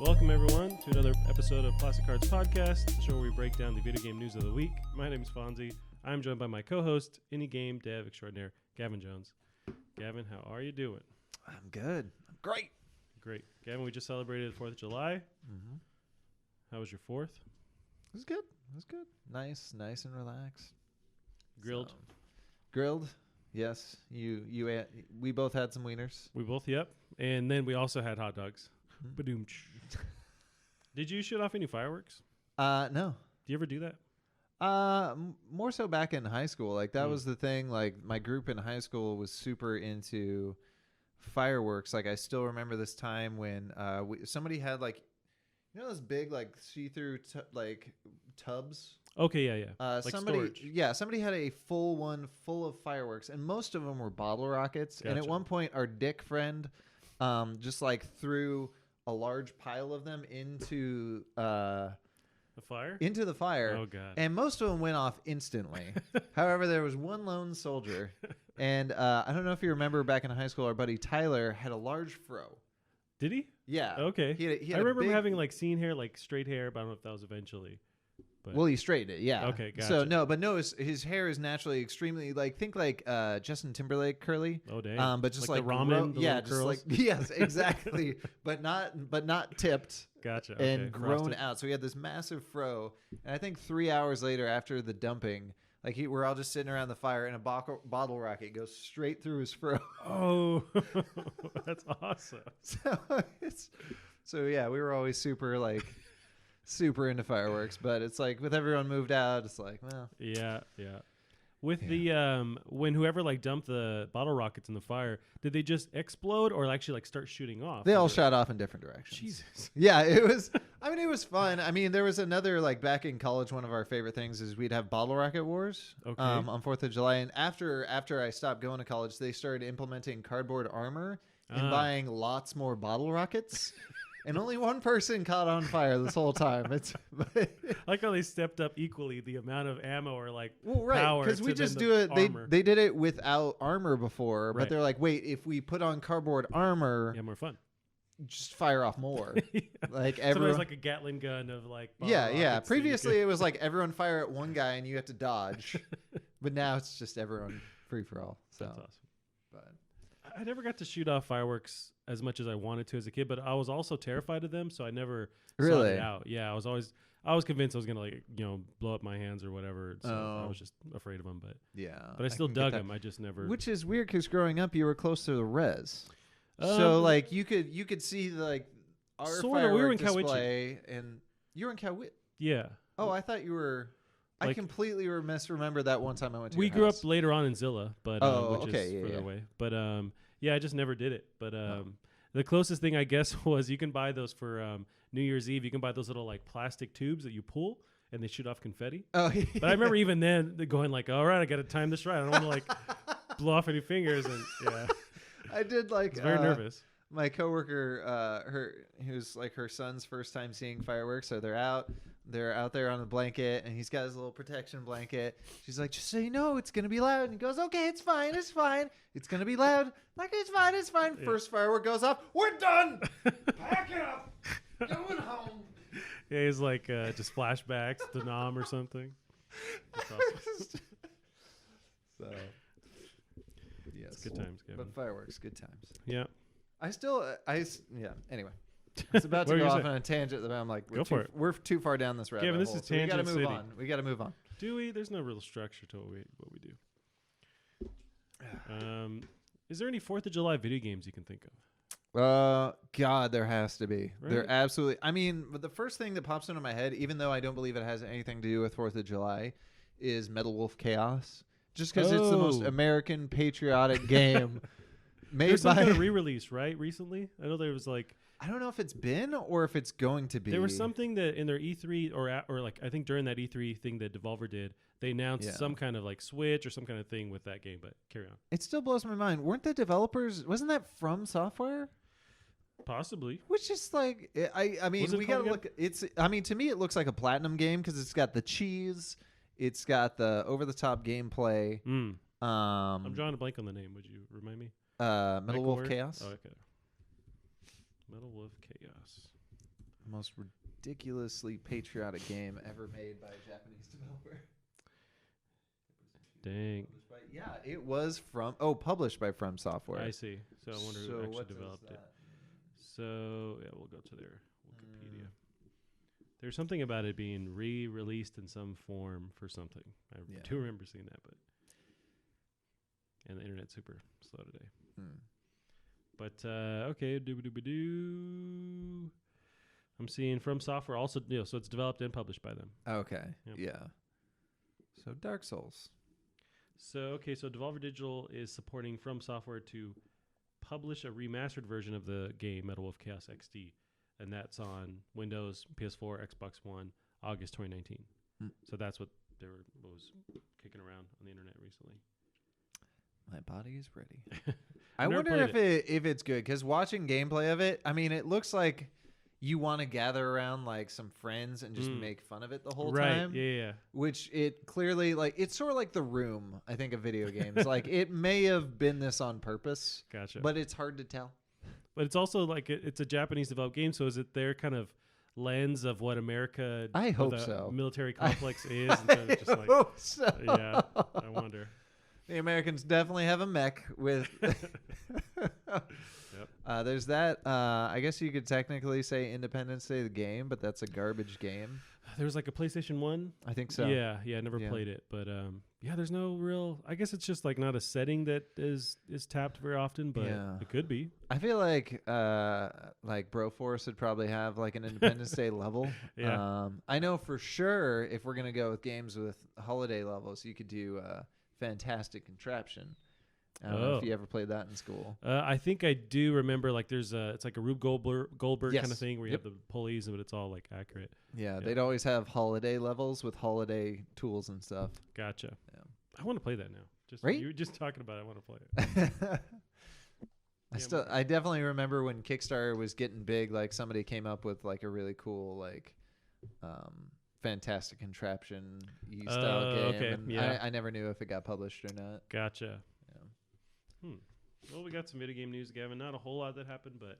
Welcome, everyone, to another episode of Plastic Cards Podcast, the show where we break down the video game news of the week. My name is Fonze. I'm joined by my co-host, indie game dev extraordinaire, Gavin Jones. Gavin, how are you doing? I'm good. I'm great. Great. Gavin, we just celebrated the 4th of July. Mm-hmm. How was your 4th? It was good. It was good. Nice and relaxed. Grilled? So, grilled. Yes. You ate, we both had some wieners. We both, yep. And then we also had hot dogs. Badoom. Did you shoot off any fireworks? No. Do you ever do that? More so back in high school. Like that was the thing. Like my group in high school was super into fireworks. Like I still remember this time when somebody had like, you know, those big like see-through like tubs. Okay, yeah. Like storage. Yeah, somebody had a full one full of fireworks, and most of them were bottle rockets. Gotcha. And at one point, our dick friend just like threw a large pile of them into the fire. Oh god! And most of them went off instantly. However, there was one lone soldier, and I don't know if you remember back in high school, our buddy Tyler had a large fro. Did he? Yeah. Okay. He had I remember him having like scene hair, like straight hair, but I don't know if that was eventually. But well, he straightened it, yeah. Okay, gotcha. So his hair is naturally extremely like Justin Timberlake curly. Oh dang! But just like the ramen, yeah, just curls. Like yes, exactly. but not tipped. Gotcha. And grown frosted out. So he had this massive fro, and I think 3 hours later, after the dumping, like we're all just sitting around the fire, and a bottle rocket goes straight through his fro. Oh, that's awesome. So yeah, we were always super into fireworks, but it's like with everyone moved out, it's like, well, yeah. With the when whoever like dumped the bottle rockets in the fire, did they just explode or actually like start shooting off? They all shot off in different directions. Jesus. Yeah, it was. I mean, it was fun. I mean, there was another like back in college. One of our favorite things is we'd have bottle rocket wars on 4th of July, and after I stopped going to college, they started implementing cardboard armor and buying lots more bottle rockets. And only one person caught on fire this whole time. It's I like how they stepped up equally the amount of ammo or like power. Because we just do it. They did it without armor before, but they're like, wait, if we put on cardboard armor, more fun. Just fire off more. Yeah. Like everyone, like a Gatling gun of like yeah. Previously, it was like everyone fire at one guy and you have to dodge, but now it's just everyone free for all. So that's awesome. But I never got to shoot off fireworks as much as I wanted to as a kid, but I was also terrified of them, so I never sought it out. Yeah, I was convinced I was gonna blow up my hands or whatever. So I was just afraid of them. But but I still dug them. I just never. Which is weird because growing up, you were close to the res, so like you could see like our firework we were in display, and you were in Cowit. Yeah. Oh, I thought you were. I completely misremember that one time I went to. We grew up later on in Zilla, but which is further yeah. away. But I just never did it. But the closest thing I guess was you can buy those for New Year's Eve. You can buy those little like plastic tubes that you pull and they shoot off confetti. Oh, yeah. But I remember even then going like, all right, I got to time this right. I don't want to like blow off any fingers. And yeah, I did like. I was very nervous. My coworker, who's like her son's first time seeing fireworks, so they're out there on the blanket, and he's got his little protection blanket. She's like, just so you know, it's gonna be loud. And he goes, okay, it's fine. It's gonna be loud. Like, it's fine. Yeah. First firework goes off. We're done. Pack it up. Going home. Yeah, he's like just flashbacks to Nam or something. That's awesome. So, yes, it's good times, Kevin. But fireworks, good times. Yeah. Anyway. It's about to go off on a tangent, but I'm like, we're too far down this rabbit hole. This is tangent we got to move on. Do we? There's no real structure to what we do. Is there any 4th of July video games you can think of? God, there has to be. Right? There absolutely. I mean, but the first thing that pops into my head, even though I don't believe it has anything to do with 4th of July, is Metal Wolf Chaos. Just because it's the most American patriotic game. There's some kind of re-release, right? Recently, I know there was like. I don't know if it's been or if it's going to be. There was something that in their E3 or like I think during that E3 thing that Devolver did, they announced some kind of like Switch or some kind of thing with that game. But carry on. It still blows my mind. Weren't the developers? Wasn't that From Software? Possibly. Which is like I mean we gotta look. It's I mean to me it looks like a platinum game because it's got the cheese, it's got the over the top gameplay. I'm drawing a blank on the name. Would you remind me? Metal Wolf Chaos. Oh, okay. Metal Wolf Chaos. most ridiculously patriotic game ever made by a Japanese developer. Dang. Yeah, it was published by From Software. I see. So I wonder who actually developed it. So yeah, we'll go to their Wikipedia. There's something about it being re-released in some form for something. I do remember seeing that, but and the internet's super slow today. But okay, I'm seeing From Software also, so it's developed and published by them. Okay, Yep. yeah. So Dark Souls. So Devolver Digital is supporting From Software to publish a remastered version of the game Metal Wolf Chaos XD, and that's on Windows, PS4, Xbox One, August 2019. So that's what was kicking around on the internet recently. My body is ready. I wonder if it's good, because watching gameplay of it, I mean, it looks like you want to gather around like some friends and just make fun of it the whole time. Yeah. Which it clearly, like, it's sort of like The Room, I think, of video games. Like, it may have been this on purpose. Gotcha. But it's hard to tell. But it's also like it's a Japanese developed game, so is it their kind of lens of what America? I hope so. Military complex is. Instead of just like, hope so. Yeah, I wonder. The Americans definitely have a mech with. Yep. There's that. I guess you could technically say Independence Day the game, but that's a garbage game. There was like a PlayStation 1. I think so. Yeah. I never played it, but there's no real. I guess it's just like not a setting that is tapped very often, but it could be. I feel like Broforce would probably have like an Independence Day level. Yeah. I know for sure if we're gonna go with games with holiday levels, you could do Fantastic Contraption. I don't know if you ever played that in school. I think I do remember. Like, it's like a Rube Goldberg kind of thing where you have the pulleys, but it's all like accurate. Yeah, they'd always have holiday levels with holiday tools and stuff. Gotcha. Yeah. I want to play that now. Just right? You were just talking about it. I want to play it. I definitely remember when Kickstarter was getting big. Like, somebody came up with like a really cool like Fantastic Contraption style game. Okay. And Yeah. I never knew if it got published or not. Gotcha. Well, we got some video game news, Gavin. Not a whole lot that happened, but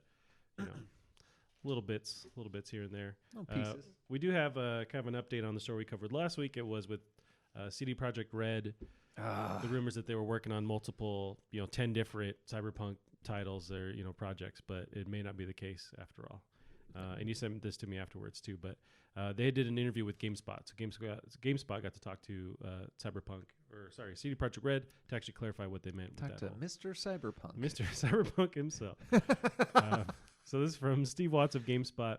little bits here and there. Pieces. We do have kind of an update on the story we covered last week. It was with CD Projekt Red. The rumors that they were working on multiple, 10 different Cyberpunk titles or projects, but it may not be the case after all. And you sent this to me afterwards too, but they did an interview with GameSpot. So GameSpot got to talk to CD Projekt Red to actually clarify what they meant with that. Talk to Mr. Cyberpunk. Mr. Cyberpunk himself. So this is from Steve Watts of GameSpot.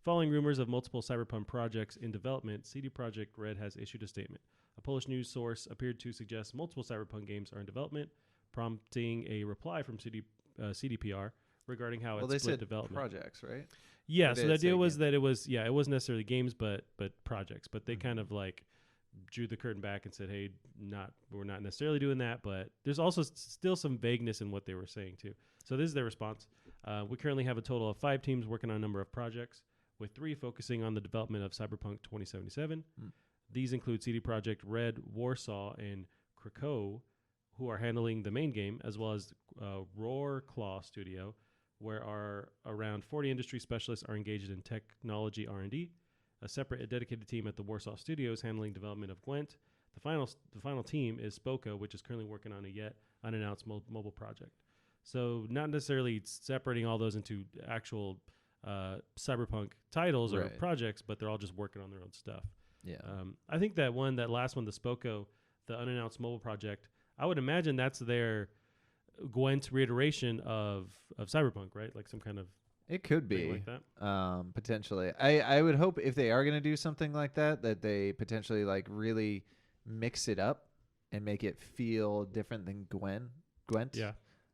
Following rumors of multiple Cyberpunk projects in development, CD Projekt Red has issued a statement. A Polish news source appeared to suggest multiple Cyberpunk games are in development, prompting a reply from CDPR regarding how it's split development. Projects, right? Yeah, so the idea was that it wasn't necessarily games, but projects. But they kind of like drew the curtain back and said, hey, we're not necessarily doing that, but there's also still some vagueness in what they were saying too. So this is their response. We currently have a total of 5 teams working on a number of projects, with 3 focusing on the development of Cyberpunk 2077. These include CD Projekt Red, Warsaw, and Krakow, who are handling the main game, as well as Roar Claw Studio, where around 40 industry specialists are engaged in technology R&D. A separate dedicated team at the Warsaw Studios handling development of Gwent. The final team is Spoko, which is currently working on a yet unannounced mobile project. So not necessarily separating all those into actual Cyberpunk titles or projects, but they're all just working on their own stuff. Yeah. I think that last one, the Spoko, the unannounced mobile project, I would imagine that's their Gwent reiteration of Cyberpunk, right? Like some kind of it could be like that. Potentially. I would hope if they are going to do something like that they potentially like really mix it up and make it feel different than Gwent. Yeah.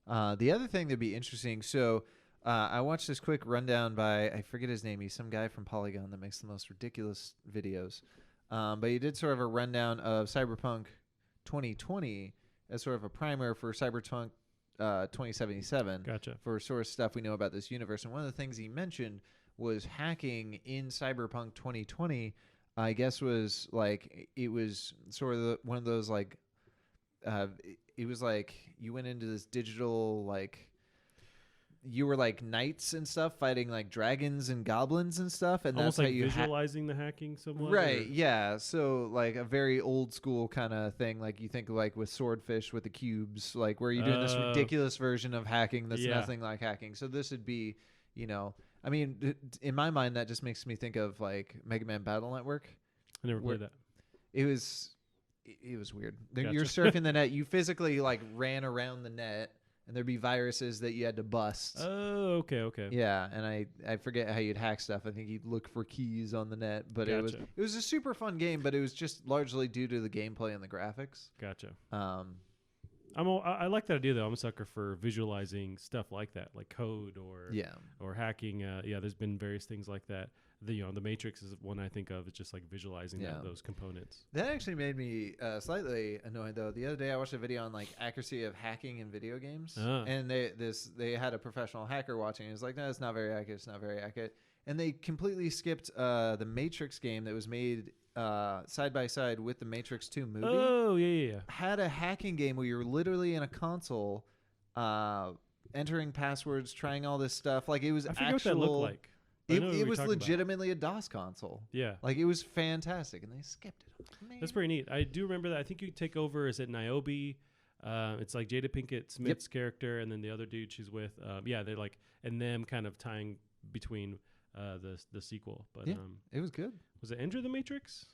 The other thing that'd be interesting. So I watched this quick rundown by, I forget his name. He's some guy from Polygon that makes the most ridiculous videos. But he did sort of a rundown of Cyberpunk 2020 as sort of a primer for Cyberpunk 2077. Gotcha. For sort of stuff we know about this universe. And one of the things he mentioned was hacking in Cyberpunk 2020. I guess was like, it was sort of one of those like, it was like you went into this digital like you were like knights and stuff fighting like dragons and goblins and stuff, and almost that's like how you visualizing the hacking somewhat. Right, yeah. So like a very old school kind of thing, like you think like with Swordfish with the cubes, like where you're doing this ridiculous version of hacking that's nothing like hacking. So this would be, I mean, in my mind that just makes me think of like Mega Man Battle Network. I never played that. It was weird. Gotcha. You're surfing the net. You physically like ran around the net, and there'd be viruses that you had to bust. Oh, okay. Yeah, and I forget how you'd hack stuff. I think you'd look for keys on the net, but it was a super fun game. But it was just largely due to the gameplay and the graphics. Gotcha. I like that idea though. I'm a sucker for visualizing stuff like that, like code or hacking. There's been various things like that. The Matrix is one I think of. It's just like visualizing those components. That actually made me slightly annoyed though. The other day I watched a video on like accuracy of hacking in video games, and they had a professional hacker watching. And it was like, no, it's not very accurate. It's not very accurate. And they completely skipped the Matrix game that was made side by side with the Matrix 2 movie. Oh yeah. Had a hacking game where you're literally in a console, entering passwords, trying all this stuff. Like it was I forget what that looked like. It was legitimately a DOS console. Yeah. Like it was fantastic, and they skipped it. Man. That's pretty neat. I do remember that. I think you take over, is it Niobe? It's like Jada Pinkett Smith's character, and then the other dude she's with. They're like, and them kind of tying between the sequel. But it was good. Was it Enter the Matrix?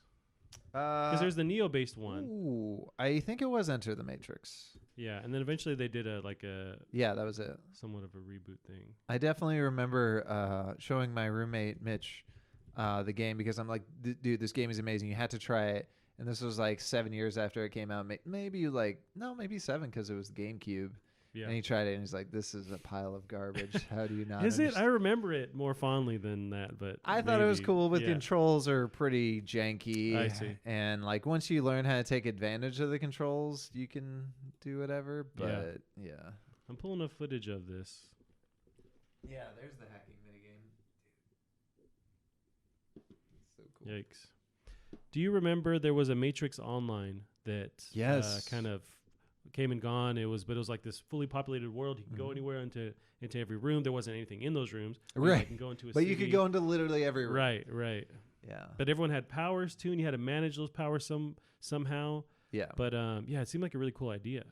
Because there's the Neo-based one. Ooh, I think it was Enter the Matrix. Yeah, and then eventually they did that was it. Somewhat of a reboot thing. I definitely remember showing my roommate Mitch the game because I'm like, dude, this game is amazing. You had to try it. And this was like 7 years after it came out. Maybe 7 because it was the GameCube. Yeah. And he tried it and he's like, this is a pile of garbage. How do you not Is it? I remember it more fondly than that, but I thought it was cool, but controls are pretty janky. I see. And like once you learn how to take advantage of the controls, you can do whatever. But yeah. I'm pulling up footage of this. Yeah, there's the hacking minigame. It's so cool. Yikes. Do you remember there was a Matrix Online that kind of came and gone? But it was like this fully populated world. You can go anywhere into every room. There wasn't anything in those rooms. Right. You can go into but city. You could go into literally every room. Right. Yeah. But everyone had powers too, and you had to manage those powers somehow. Yeah. But it seemed like a really cool idea.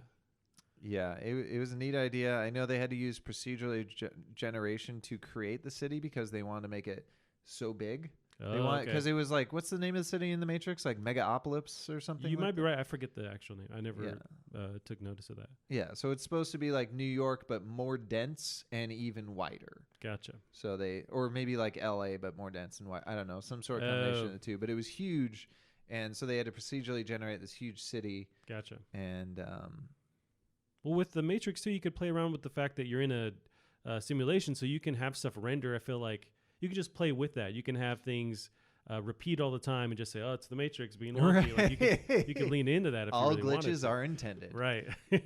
Yeah, it was a neat idea. I know they had to use procedural generation to create the city because they wanted to make it so big. Because it was like, what's the name of the city in the Matrix? Like Megaopolis or something? You might be right. I forget the actual name. I never took notice of that. Yeah, so it's supposed to be like New York, but more dense and even wider. Gotcha. So or maybe like LA, but more dense and wide. I don't know, some sort of combination of the two. But it was huge, and so they had to procedurally generate this huge city. Gotcha. And well, with the Matrix 2, you could play around with the fact that you're in a simulation, so you can have stuff render. I feel like you can just play with that. You can have things repeat all the time and just say, "Oh, it's the Matrix being wonky." Right. Like you can lean into that if all you really glitches are intended. Right. Yeah.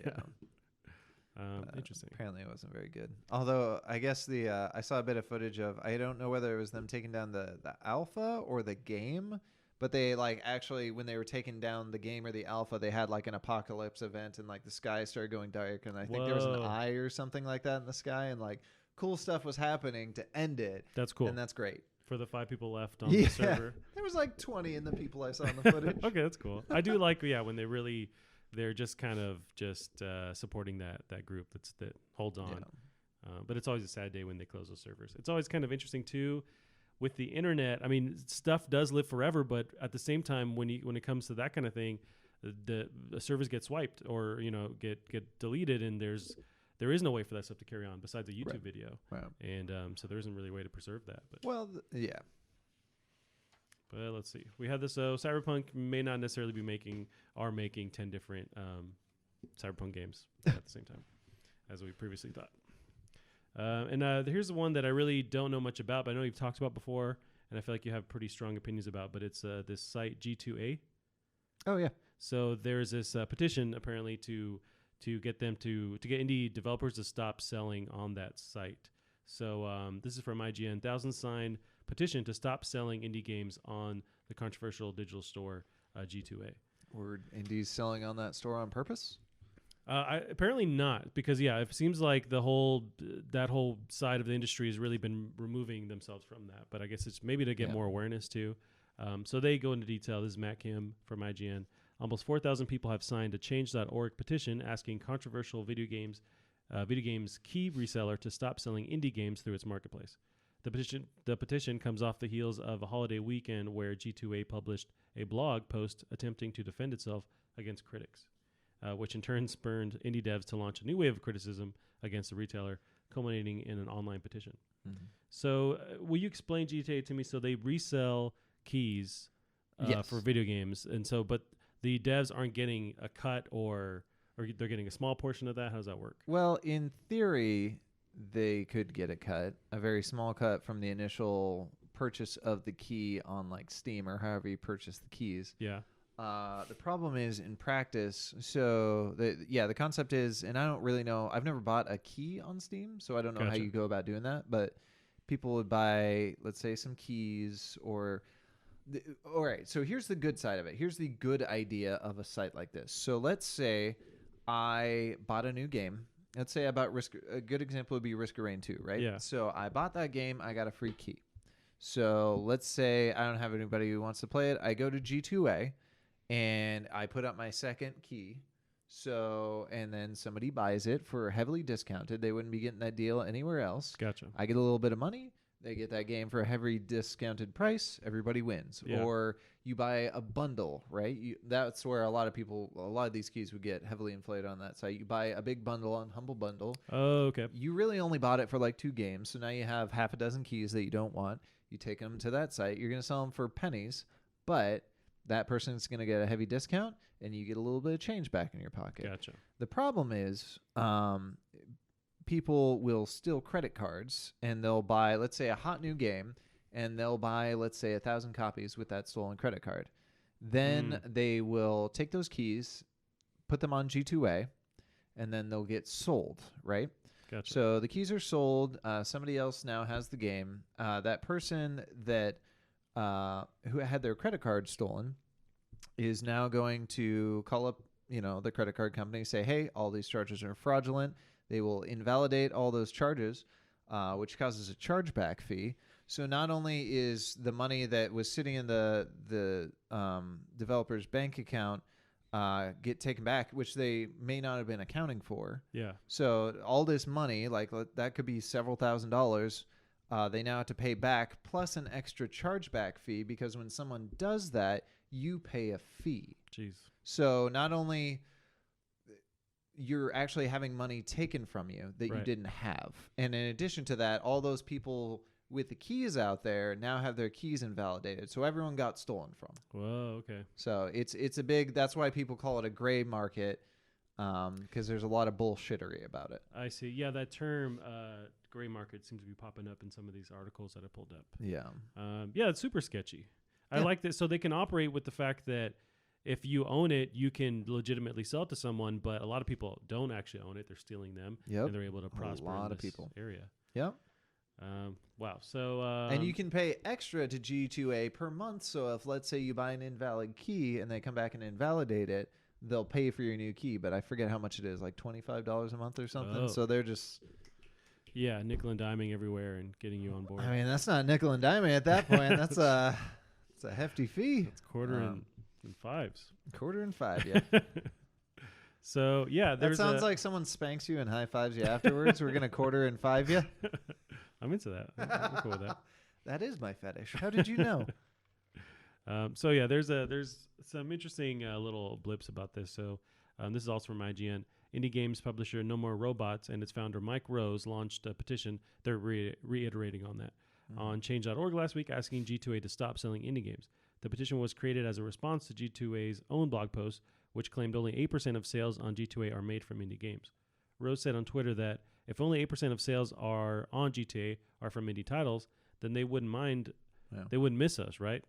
Interesting. Apparently, it wasn't very good. Although I guess I saw a bit of footage of. I don't know whether it was them taking down the alpha or the game, but they like actually when they were taking down the game or the alpha, they had like an apocalypse event and like the sky started going dark and I think there was an eye or something like that in the sky and like. Cool stuff was happening to end it. That's cool. And that's great. For the 5 people left on the server. There was like 20 in the people I saw in the footage. Okay, that's cool. I do like, when they're just kind of just supporting that group that holds on. Yeah. But it's always a sad day when they close those servers. It's always kind of interesting too with the internet. I mean, stuff does live forever, but at the same time, when it comes to that kind of thing, the servers get swiped or, get deleted and there is no way for that stuff to carry on besides a YouTube video. Right. And so there isn't really a way to preserve that. But But let's see. We had this. Cyberpunk may not necessarily be making 10 different Cyberpunk games at the same time as we previously thought. And here's the one that I really don't know much about, but I know you've talked about before, and I feel like you have pretty strong opinions about. But it's this site G2A. Oh yeah. So there's this petition apparently to get them to get indie developers to stop selling on that site. So this is from IGN. 1,000 sign petition to stop selling indie games on the controversial digital store G2A. Were indies selling on that store on purpose? Apparently not, because it seems like that whole side of the industry has really been removing themselves from that. But I guess it's maybe to get more awareness too. So they go into detail. This is Matt Kim from IGN. Almost 4,000 people have signed a Change.org petition asking controversial video games key reseller to stop selling indie games through its marketplace. The petition comes off the heels of a holiday weekend where G2A published a blog post attempting to defend itself against critics, which in turn spurred indie devs to launch a new wave of criticism against the retailer, culminating in an online petition. Mm-hmm. So will you explain GTA to me? So they resell keys for video games, and so but the devs aren't getting a cut or they're getting a small portion of that. How does that work? Well, in theory, they could get a cut, a very small cut from the initial purchase of the key on like Steam or however you purchase the keys. Yeah. The problem is in practice. So the concept is, and I don't really know. I've never bought a key on Steam, so I don't know how you go about doing that. But people would buy, let's say, some keys or. All right. So here's the good side of it. Here's the good idea of a site like this. So let's say I bought a new game. Let's say I bought a good example would be Risk of Rain 2, right? Yeah. So I bought that game. I got a free key. So let's say I don't have anybody who wants to play it. I go to G2A and I put up my second key. So, and then somebody buys it for heavily discounted. They wouldn't be getting that deal anywhere else. Gotcha. I get a little bit of money. They get that game for a heavily discounted price. Everybody wins. Yeah. Or you buy a bundle, right? That's where a lot of these keys would get heavily inflated on that site. You buy a big bundle on Humble Bundle. Oh, okay. You really only bought it for like 2 games. So now you have half a dozen keys that you don't want. You take them to that site. You're going to sell them for pennies, but that person's going to get a heavy discount and you get a little bit of change back in your pocket. Gotcha. The problem is, people will steal credit cards and they'll buy, let's say, a hot new game, and they'll buy, let's say, 1,000 copies with that stolen credit card. Then they will take those keys, put them on G2A, and then they'll get sold, right? Gotcha. So the keys are sold. Somebody else now has the game. That person that who had their credit card stolen is now going to call up, the credit card company, say, hey, all these charges are fraudulent. They will invalidate all those charges, which causes a chargeback fee. So not only is the money that was sitting in the developer's bank account get taken back, which they may not have been accounting for. Yeah. So all this money, like that could be several $1,000s, they now have to pay back, plus an extra chargeback fee, because when someone does that, you pay a fee. Jeez. So not only you're actually having money taken from you that you didn't have. And in addition to that, all those people with the keys out there now have their keys invalidated. So everyone got stolen from. Whoa, okay. So it's a big, that's why people call it a gray market, because there's a lot of bullshittery about it. I see. Yeah, that term, gray market, seems to be popping up in some of these articles that I pulled up. Yeah. Yeah, it's super sketchy. I like this. So they can operate with the fact that if you own it, you can legitimately sell it to someone, but a lot of people don't actually own it. They're stealing them, and they're able to prosper in this area. Yep. Wow. So and you can pay extra to G2A per month. So if, let's say, you buy an invalid key and they come back and invalidate it, they'll pay for your new key. But I forget how much it is, like $25 a month or something. Oh. So they're just... Yeah, nickel and diming everywhere and getting you on board. I mean, that's not nickel and diming at that point. That's a hefty fee. It's quarter and fives. Quarter and 5, yeah. So, yeah. That sounds like someone spanks you and high fives you afterwards. We're going to quarter and 5 you. I'm into that. I'm cool with that. That is my fetish. How did you know? So, yeah, there's some interesting little blips about this. So, this is also from IGN. Indie games publisher No More Robots and its founder Mike Rose launched a petition. They're reiterating on that on change.org last week, asking G2A to stop selling indie games. The petition was created as a response to G2A's own blog post, which claimed only 8% of sales on G2A are made from indie games. Rose said on Twitter that if only 8% of sales are on G2A are from indie titles, then they wouldn't mind. Yeah. They wouldn't miss us, right?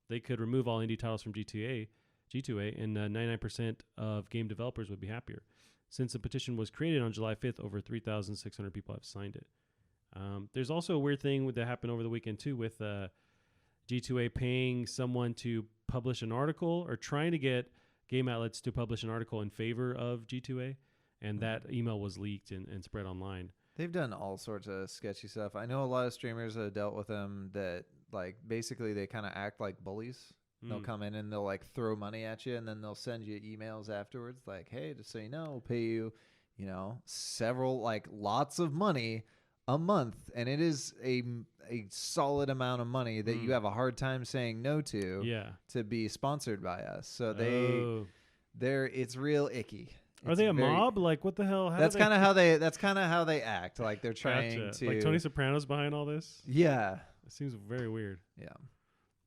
They could remove all indie titles from G2A, and 99% of game developers would be happier. Since the petition was created on July 5th, over 3,600 people have signed it. There's also a weird thing that happened over the weekend, too, with G2A paying someone to publish an article or trying to get game outlets to publish an article in favor of G2A. and that email was leaked and spread online. They've done all sorts of sketchy stuff. I know a lot of streamers that have dealt with them that like basically they kind of act like bullies. They'll come in and they'll like throw money at you, and then they'll send you emails afterwards like, hey, just so you know, we'll pay you, several, like lots of money a month. And it is a solid amount of money that you have a hard time saying no to be sponsored by us. So it's real icky. Are they a mob? Like, what the hell? That's kind of how they act. Like they're trying to, like Tony Soprano's behind all this. Yeah, it seems very weird. Yeah.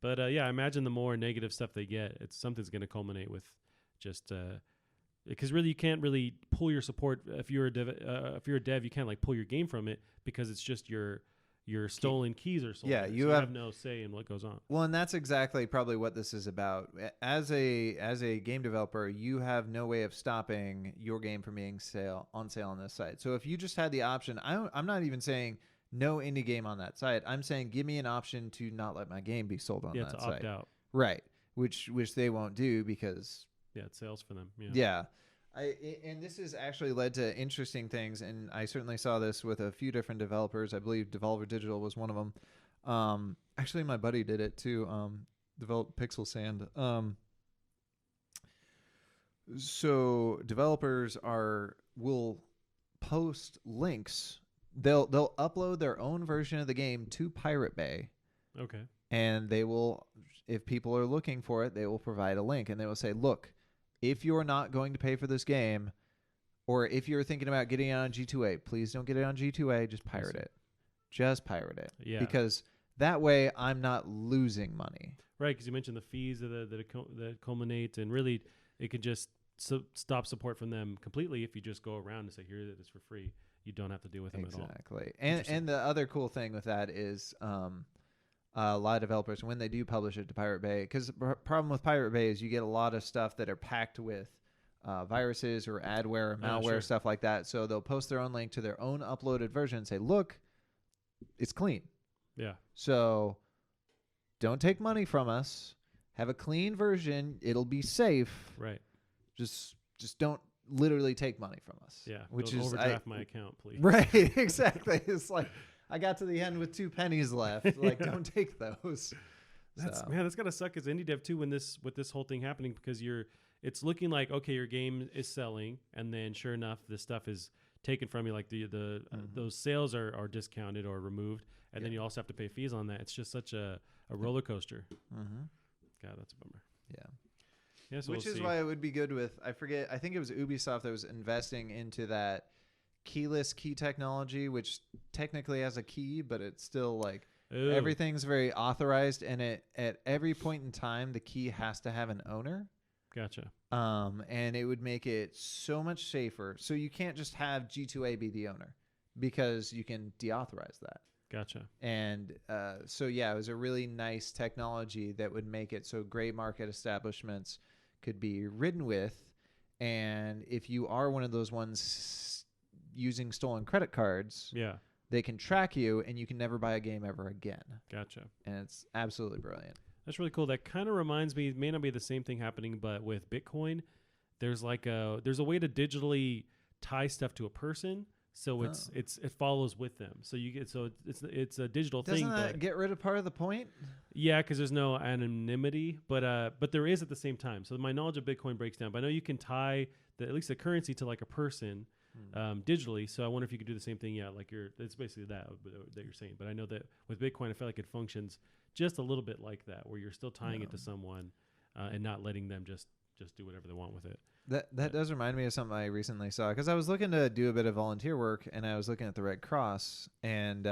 But I imagine the more negative stuff they get, something's going to culminate with just because really you can't really pull your support if you're a dev, you can't like pull your game from it because it's just your stolen keys or something. Yeah, you have no say in what goes on. Well, and that's exactly probably what this is about. As a game developer, you have no way of stopping your game from being on sale on this site. So if you just had the option, I'm not even saying no indie game on that site. I'm saying give me an option to not let my game be sold on that site. Yeah, to opt out. Right, which they won't do because it's sales for them. Yeah. And this has actually led to interesting things, and I certainly saw this with a few different developers. I believe Devolver Digital was one of them. Actually, my buddy did it too. Developed Pixel Sand. So developers will post links. They'll upload their own version of the game to Pirate Bay. Okay. And they will, if people are looking for it, they will provide a link, and they will say, look, if you're not going to pay for this game, or if you're thinking about getting it on G2A, please don't get it on G2A. Just pirate it. Just pirate it. Yeah. Because that way I'm not losing money. Right, because you mentioned the fees that culminate, and really it could just stop support from them completely if you just go around and say, here it is for free. You don't have to deal with them at all. Exactly. And the other cool thing with that is a lot of developers, when they do publish it to Pirate Bay, because the problem with Pirate Bay is you get a lot of stuff that are packed with viruses or adware or malware, stuff like that. So they'll post their own link to their own uploaded version and say, look, it's clean. Yeah. So don't take money from us. Have a clean version. It'll be safe. Right. Just don't literally take money from us. Yeah. Which don't is overdraft my account, please. Right. Exactly. It's like, I got to the end with 2 pennies left. Like, don't take those. Man, that's gotta suck as indie dev too with this whole thing happening, because it's looking like, okay, your game is selling, and then sure enough, this stuff is taken from you. Like those sales are discounted or removed, and then you also have to pay fees on that. It's just such a roller coaster. Mm-hmm. God, that's a bummer. Yeah. Yeah, so which is why it would be good with, I think it was Ubisoft that was investing into that keyless key technology, which technically has a key, but it's still like everything's very authorized, and at every point in time the key has to have an owner. Gotcha. And it would make it so much safer. So you can't just have G2A be the owner, because you can deauthorize that. Gotcha. And so yeah, it was a really nice technology that would make it so gray market establishments could be ridden with, and if you are one of those ones using stolen credit cards, they can track you, and you can never buy a game ever again. Gotcha. And it's absolutely brilliant. That's really cool. That kind of reminds me, it may not be the same thing happening, but with Bitcoin, there's a way to digitally tie stuff to a person, so it follows with them. So it's a digital thing. Doesn't that get rid of part of the point? Yeah, because there's no anonymity, but there is at the same time. So my knowledge of Bitcoin breaks down. But I know you can tie at least the currency to like a person digitally. So I wonder if you could do the same thing. Yeah, like it's basically that you're saying. But I know that with Bitcoin, I feel like it functions just a little bit like that, where you're still tying it to someone and not letting them just do whatever they want with it. That does remind me of something I recently saw, because I was looking to do a bit of volunteer work, and I was looking at the Red Cross, and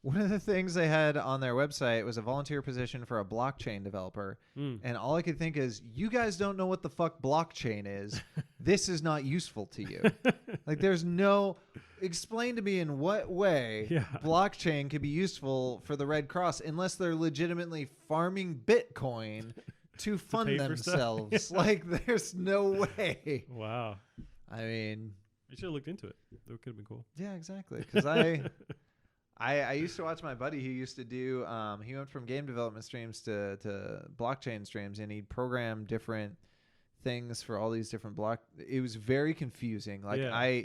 one of the things they had on their website was a volunteer position for a blockchain developer. And all I could think is, you guys don't know what the fuck blockchain is. This is not useful to you. Like, there's no... Explain to me in what way blockchain could be useful for the Red Cross, unless they're legitimately farming Bitcoin to fund themselves. Like, there's no way. Wow. I mean... You should have looked into it. That could have been cool. Yeah, exactly. Because I used to watch my buddy who used to do... he went from game development streams to blockchain streams, and he'd program different things for all these different block. It was very confusing. Like Yeah.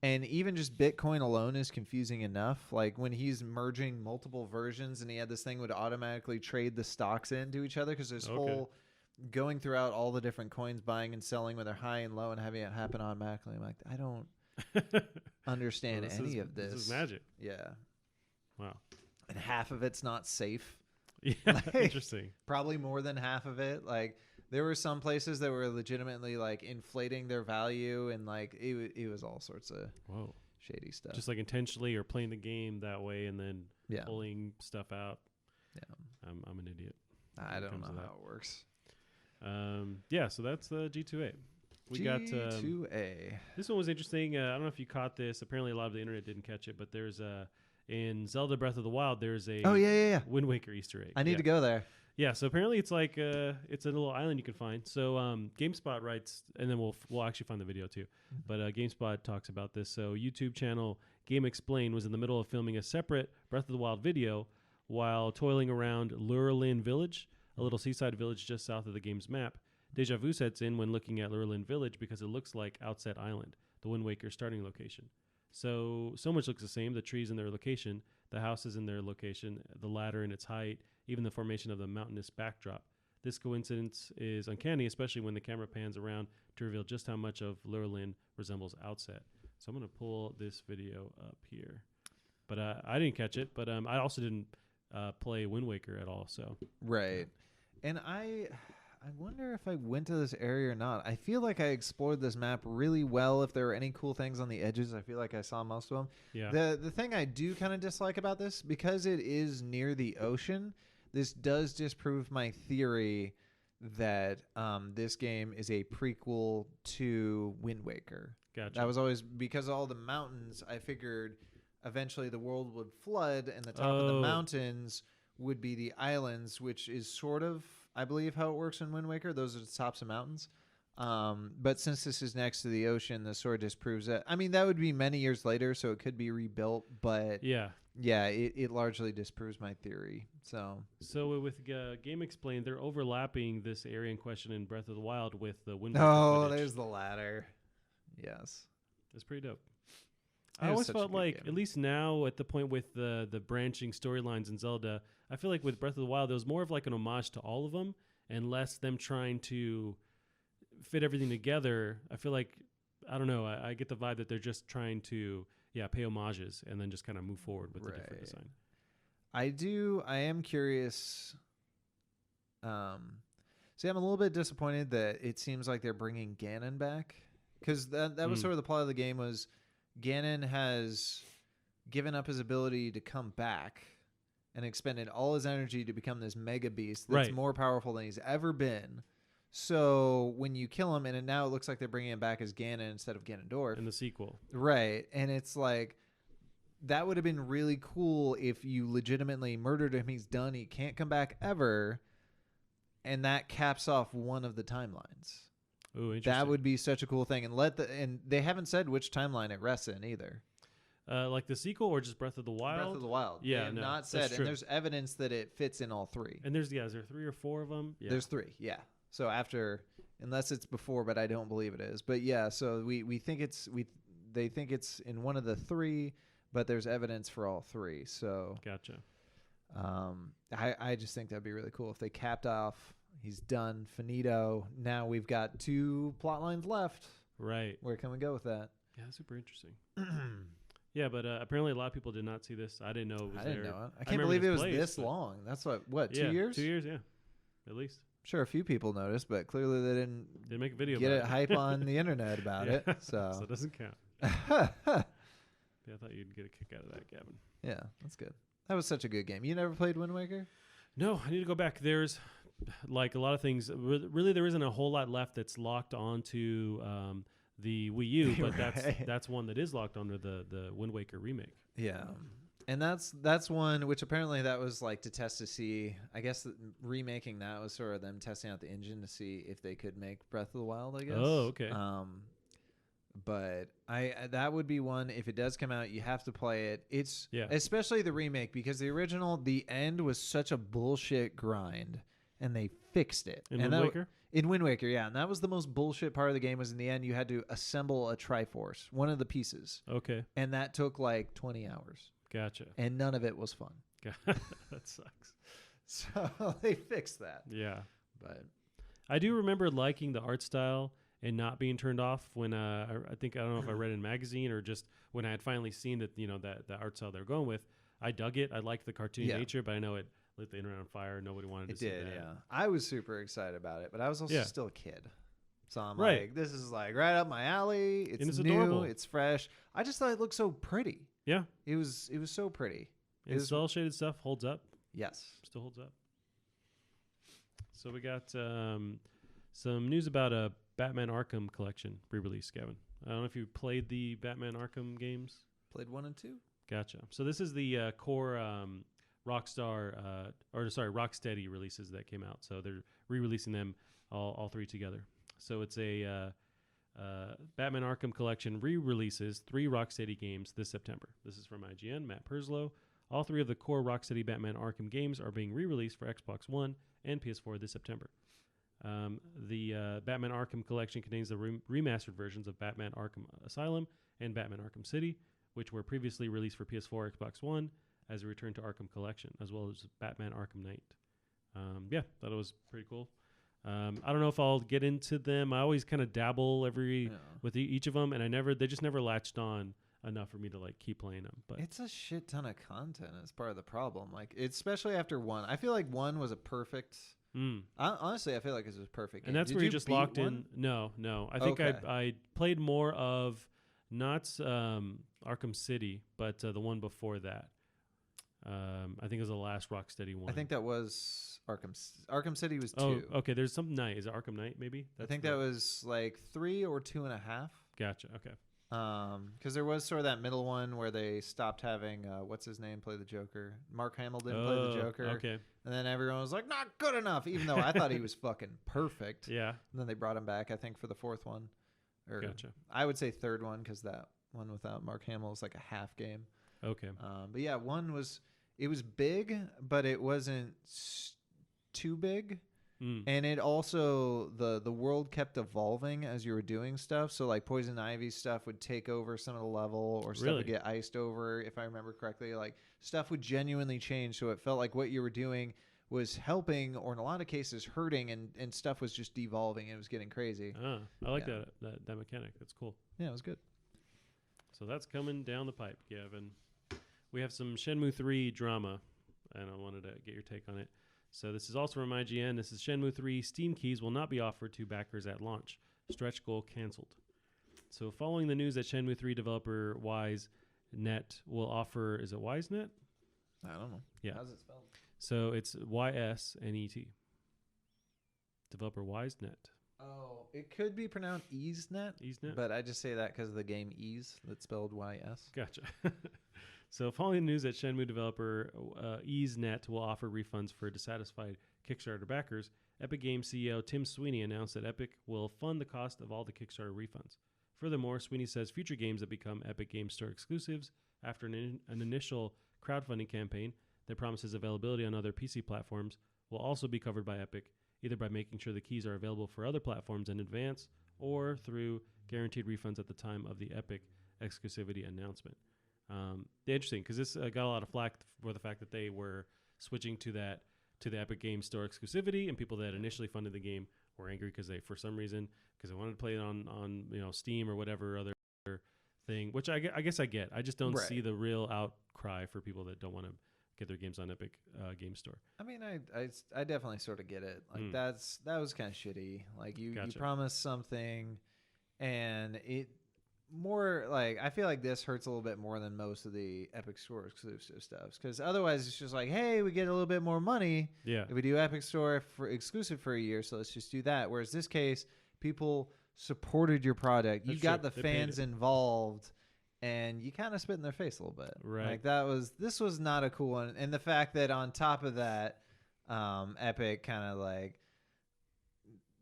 and even just Bitcoin alone is confusing enough. Like when he's merging multiple versions and he had this thing would automatically trade the stocks into each other because there's whole going throughout all the different coins, buying and selling when they're high and low and having it happen automatically. I'm like, I don't understand any of this. This is magic. Yeah. Wow. And half of it's not safe. Yeah. Like, Interesting. Probably more than half of it. Like there were some places that were legitimately like inflating their value and like it was all sorts of shady stuff. Just like intentionally or playing the game that way and then pulling stuff out. Yeah. I'm an idiot. I don't know how it works. Yeah, so that's G2A. We got G2A. This one was interesting. I don't know if you caught this. Apparently, a lot of the internet didn't catch it, but there's in Zelda Breath of the Wild, there's a Wind Waker Easter egg. I need to go there. Yeah, so apparently it's like it's a little island you can find. So GameSpot writes, and then we'll actually find the video too. But GameSpot talks about this. So YouTube channel Game Explain was in the middle of filming a separate Breath of the Wild video while toiling around Lurelin Village, a little seaside village just south of the game's map. Deja vu sets in when looking at Lurelin Village because it looks like Outset Island, the Wind Waker starting location. So much looks the same. The trees in their location, the houses in their location, the ladder in its height, even the formation of the mountainous backdrop. This coincidence is uncanny, especially when the camera pans around to reveal just how much of Lurelin resembles Outset. So I'm going to pull this video up here. But I didn't catch it, but I also didn't play Wind Waker at all. So right. And I wonder if I went to this area or not. I feel like I explored this map really well. If there were any cool things on the edges, I feel like I saw most of them. Yeah. The thing I do kind of dislike about this, because it is near the ocean, this does disprove my theory that this game is a prequel to Wind Waker. Gotcha. That was always because of all the mountains. I figured eventually the world would flood and the top of the mountains would be the islands, which is sort of, I believe, how it works in Wind Waker. Those are the tops of mountains. But since this is next to the ocean, this sort of disproves that. I mean, that would be many years later, so it could be rebuilt. But yeah, it largely disproves my theory. So with Game Explain, they're overlapping this area in question in Breath of the Wild with the Wind Waker footage. There's the ladder. Yes. It's pretty dope. I always felt like, at least now at the point with the branching storylines in Zelda, I feel like with Breath of the Wild, there was more of like an homage to all of them and less them trying to fit everything together. I feel like, I don't know, I get the vibe that they're just trying to, pay homages and then just kind of move forward with the different design. I am curious. See, I'm a little bit disappointed that it seems like they're bringing Ganon back. Because that was sort of the plot of the game was Ganon has given up his ability to come back and expended all his energy to become this mega beast that's more powerful than he's ever been. So when you kill him, and now it looks like they're bringing him back as Ganon instead of Ganondorf. In the sequel. Right. And it's like, that would have been really cool if you legitimately murdered him. He's done. He can't come back ever. And that caps off one of the timelines. Ooh, interesting. That would be such a cool thing. And they haven't said which timeline it rests in either. Like the sequel or just Breath of the Wild? Breath of the Wild. Yeah, they have not said. And there's evidence that it fits in all three. And is there 3 or 4 of them? Yeah. There's 3, yeah. So after, unless it's before, but I don't believe it is. But yeah, so we think they think it's in one of the 3, but there's evidence for all 3. So gotcha. I just think that'd be really cool if they capped off. He's done, finito. Now we've got 2 plot lines left. Right. Where can we go with that? Yeah, that's super interesting. Yeah, but apparently a lot of people did not see this. I didn't know it was there. I didn't know it. I can't believe it was this long. That's what 2 years? 2 years, yeah, at least. Sure, a few people noticed, but clearly they didn't make a video get about hype on the internet about it. So it doesn't count. I thought you'd get a kick out of that, Gavin. Yeah, that's good. That was such a good game. You never played Wind Waker? No, I need to go back. There's like a lot of things. Really, there isn't a whole lot left that's locked onto the Wii U, but that's one that is locked onto the Wind Waker remake. Yeah. And that's one which apparently that was like to test to see. I guess remaking that was sort of them testing out the engine to see if they could make Breath of the Wild, I guess. Oh, okay. But that would be one, if it does come out, you have to play it. It's especially the remake, because the original, the end was such a bullshit grind, and they fixed it. In Wind Waker? In Wind Waker, yeah. And that was the most bullshit part of the game was in the end you had to assemble a Triforce, one of the pieces. Okay. And that took like 20 hours. Gotcha. And none of it was fun. That sucks. So they fixed that. Yeah. But I do remember liking the art style and not being turned off when I don't know if I read in a magazine or just when I had finally seen that, that the art style they're going with. I dug it. I liked the cartoony nature, but I know it lit the internet on fire. Nobody wanted to see that. It did, yeah. I was super excited about it, but I was also still a kid. So I'm right. like, this is like right up my alley. It's new. Adorable. It's fresh. I just thought it looked so pretty. Yeah. It was so pretty. And cell shaded stuff holds up. Yes. Still holds up. So we got some news about a Batman Arkham collection re-release, Gavin. I don't know if you played the Batman Arkham games. Played 1 and 2. Gotcha. So this is the core Rocksteady releases that came out. So they're re-releasing them all 3 together. So it's a Batman Arkham collection re-releases 3 Rocksteady games this September. This is from IGN, Matt Purslow. All 3 of the core Rocksteady Batman Arkham games are being re-released for Xbox One and PS4 this September. The Batman Arkham collection contains the remastered versions of Batman Arkham Asylum and Batman Arkham City, which were previously released for PS4, Xbox One, as a return to Arkham collection, as well as Batman Arkham Knight. Thought it was pretty cool. I don't know if I'll get into them. I always kind of dabble with each of them, and they just never latched on enough for me to like keep playing them. But it's a shit ton of content. It's part of the problem. Like, especially after 1. I feel like 1 was a perfect. Honestly, I feel like it was a perfect game. And that's where you just locked 1? In. No. I think I played more of not Arkham City, but the one before that. I think it was the last Rocksteady one. I think that was Arkham City was 2. Oh, okay. There's some Knight. Is it Arkham Knight? Maybe. I think that was like 3 or 2.5. Gotcha. Okay. Because there was sort of that middle one where they stopped having what's his name play the Joker. Mark Hamill didn't play the Joker. Okay. And then everyone was like, not good enough, even though I thought he was fucking perfect. Yeah. And then they brought him back, I think, for the 4th one. Or gotcha. I would say 3rd one because that one without Mark Hamill is like a half game. Okay. But yeah, 1 was big, but it wasn't too big. And it also the world kept evolving as you were doing stuff. So like Poison Ivy stuff would take over some of the level, or stuff would get iced over, if I remember correctly. Like stuff would genuinely change, so it felt like what you were doing was helping, or in a lot of cases hurting, and stuff was just devolving. It was getting crazy. I like that mechanic. That's cool. Yeah, it was good. So that's coming down the pipe, Gavin. We have some Shenmue 3 drama, and I wanted to get your take on it. So this is also from IGN. This is Shenmue 3 Steam keys will not be offered to backers at launch. Stretch goal canceled. So following the news that Shenmue 3 developer WiseNet will offer, is it WiseNet? I don't know. Yeah. How's it spelled? So it's YSNET. Developer WiseNet. Oh, it could be pronounced EaseNet. EaseNet? But I just say that because of the game Ease that's spelled YS. Gotcha. So following the news that Shenmue developer EaseNet will offer refunds for dissatisfied Kickstarter backers, Epic Games CEO Tim Sweeney announced that Epic will fund the cost of all the Kickstarter refunds. Furthermore, Sweeney says future games that become Epic Games Store exclusives after an initial crowdfunding campaign that promises availability on other PC platforms will also be covered by Epic, either by making sure the keys are available for other platforms in advance or through guaranteed refunds at the time of the Epic exclusivity announcement. Interesting, because this got a lot of flack for the fact that they were switching to the Epic Games Store exclusivity, and people that initially funded the game were angry because they wanted to play it on Steam or whatever other thing, which I guess I get. I just don't see the real outcry for people that don't want to get their games on Epic Game Store. I mean, I definitely sort of get it. Like that was kind of shitty. Like you promised something, and it. More like I feel like this hurts a little bit more than most of the Epic Store exclusive stuff, because otherwise it's just like, hey, we get a little bit more money if we do Epic Store for exclusive for a year, so let's just do that. Whereas this case, people supported your product. You got the fans involved, and you kind of spit in their face a little bit. Right. Like this was not a cool one, and the fact that on top of that, Epic kind of like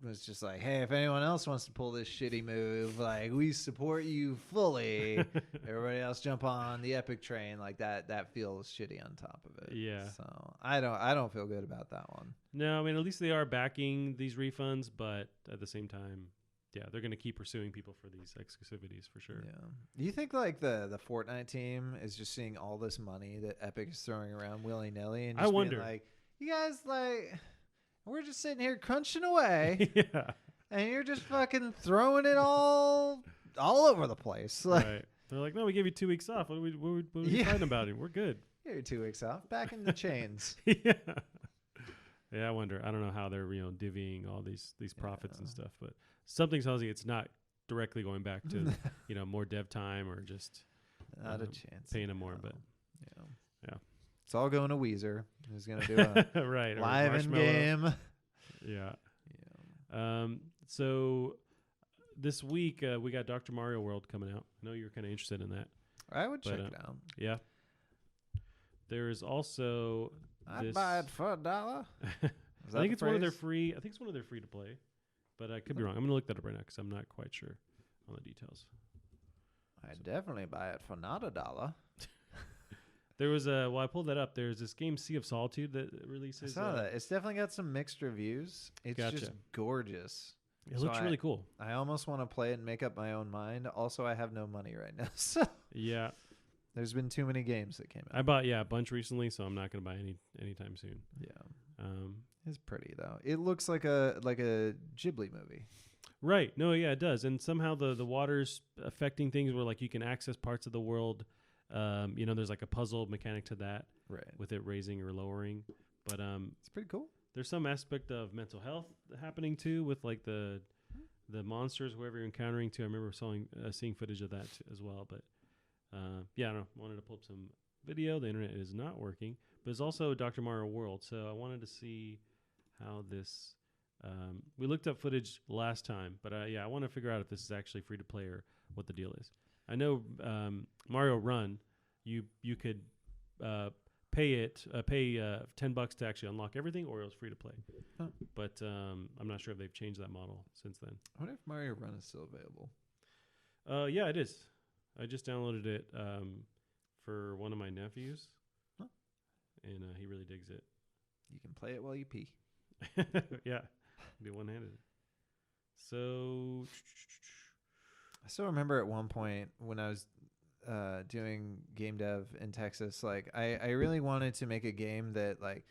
was just like, hey, if anyone else wants to pull this shitty move, like, we support you fully. Everybody else jump on the Epic train. Like that feels shitty on top of it. Yeah. So I don't feel good about that one. No, I mean, at least they are backing these refunds, but at the same time, yeah, they're going to keep pursuing people for these exclusivities for sure. Yeah. Do you think like the Fortnite team is just seeing all this money that Epic is throwing around willy nilly and just I wonder. being like, you guys, like, we're just sitting here crunching away, Yeah. and you're just fucking throwing it all over the place. Like, Right. They're like, no, we gave you 2 weeks off. What are we Yeah. fighting about it? We're good. here, 2 weeks off, back in the chains. Yeah. Yeah, I wonder. I don't know how they're divvying all these profits and stuff, but something tells me it's not directly going back to more dev time or just Not a chance. paying them more. But yeah, it's all going to Weezer, who's gonna do a right, live in game. Yeah. So this week we got Dr. Mario World coming out. I know you're kind of interested in that. I would check it out. Yeah. There is also. I'd buy it for $1. I think it's one of their free. I think it's one of their free to play, but I could be wrong. I'm gonna look that up right now because I'm not quite sure on the details. I'd definitely buy it for not $1. There was I pulled that up. There's this game Sea of Solitude that releases. I saw that. It's definitely got some mixed reviews. It's just gorgeous. It looks really cool. I almost want to play it and make up my own mind. Also, I have no money right now, so yeah. There's been too many games that came out. I bought a bunch recently, so I'm not gonna buy any anytime soon. Yeah. It's pretty though. It looks like a Ghibli movie. Right. No, yeah, it does. And somehow the water's affecting things where like you can access parts of the world. There's like a puzzle mechanic to that. Right. With it raising or lowering. But it's pretty cool. There's some aspect of mental health happening too with like the monsters, whoever you're encountering too. I remember seeing footage of that as well. But I don't know. Wanted to pull up some video. The internet is not working. But it's also Dr. Mario World. So I wanted to see how this... we looked up footage last time. But I want to figure out if this is actually free to play or what the deal is. I know Mario Run, you could pay $10 to actually unlock everything, or it was free to play. Huh. But I'm not sure if they've changed that model since then. I wonder if Mario Run is still available. Yeah, it is. I just downloaded it for one of my nephews, and he really digs it. You can play it while you pee. Yeah, be one-handed. So I still remember at one point when I was doing game dev in Texas, like I really wanted to make a game that like,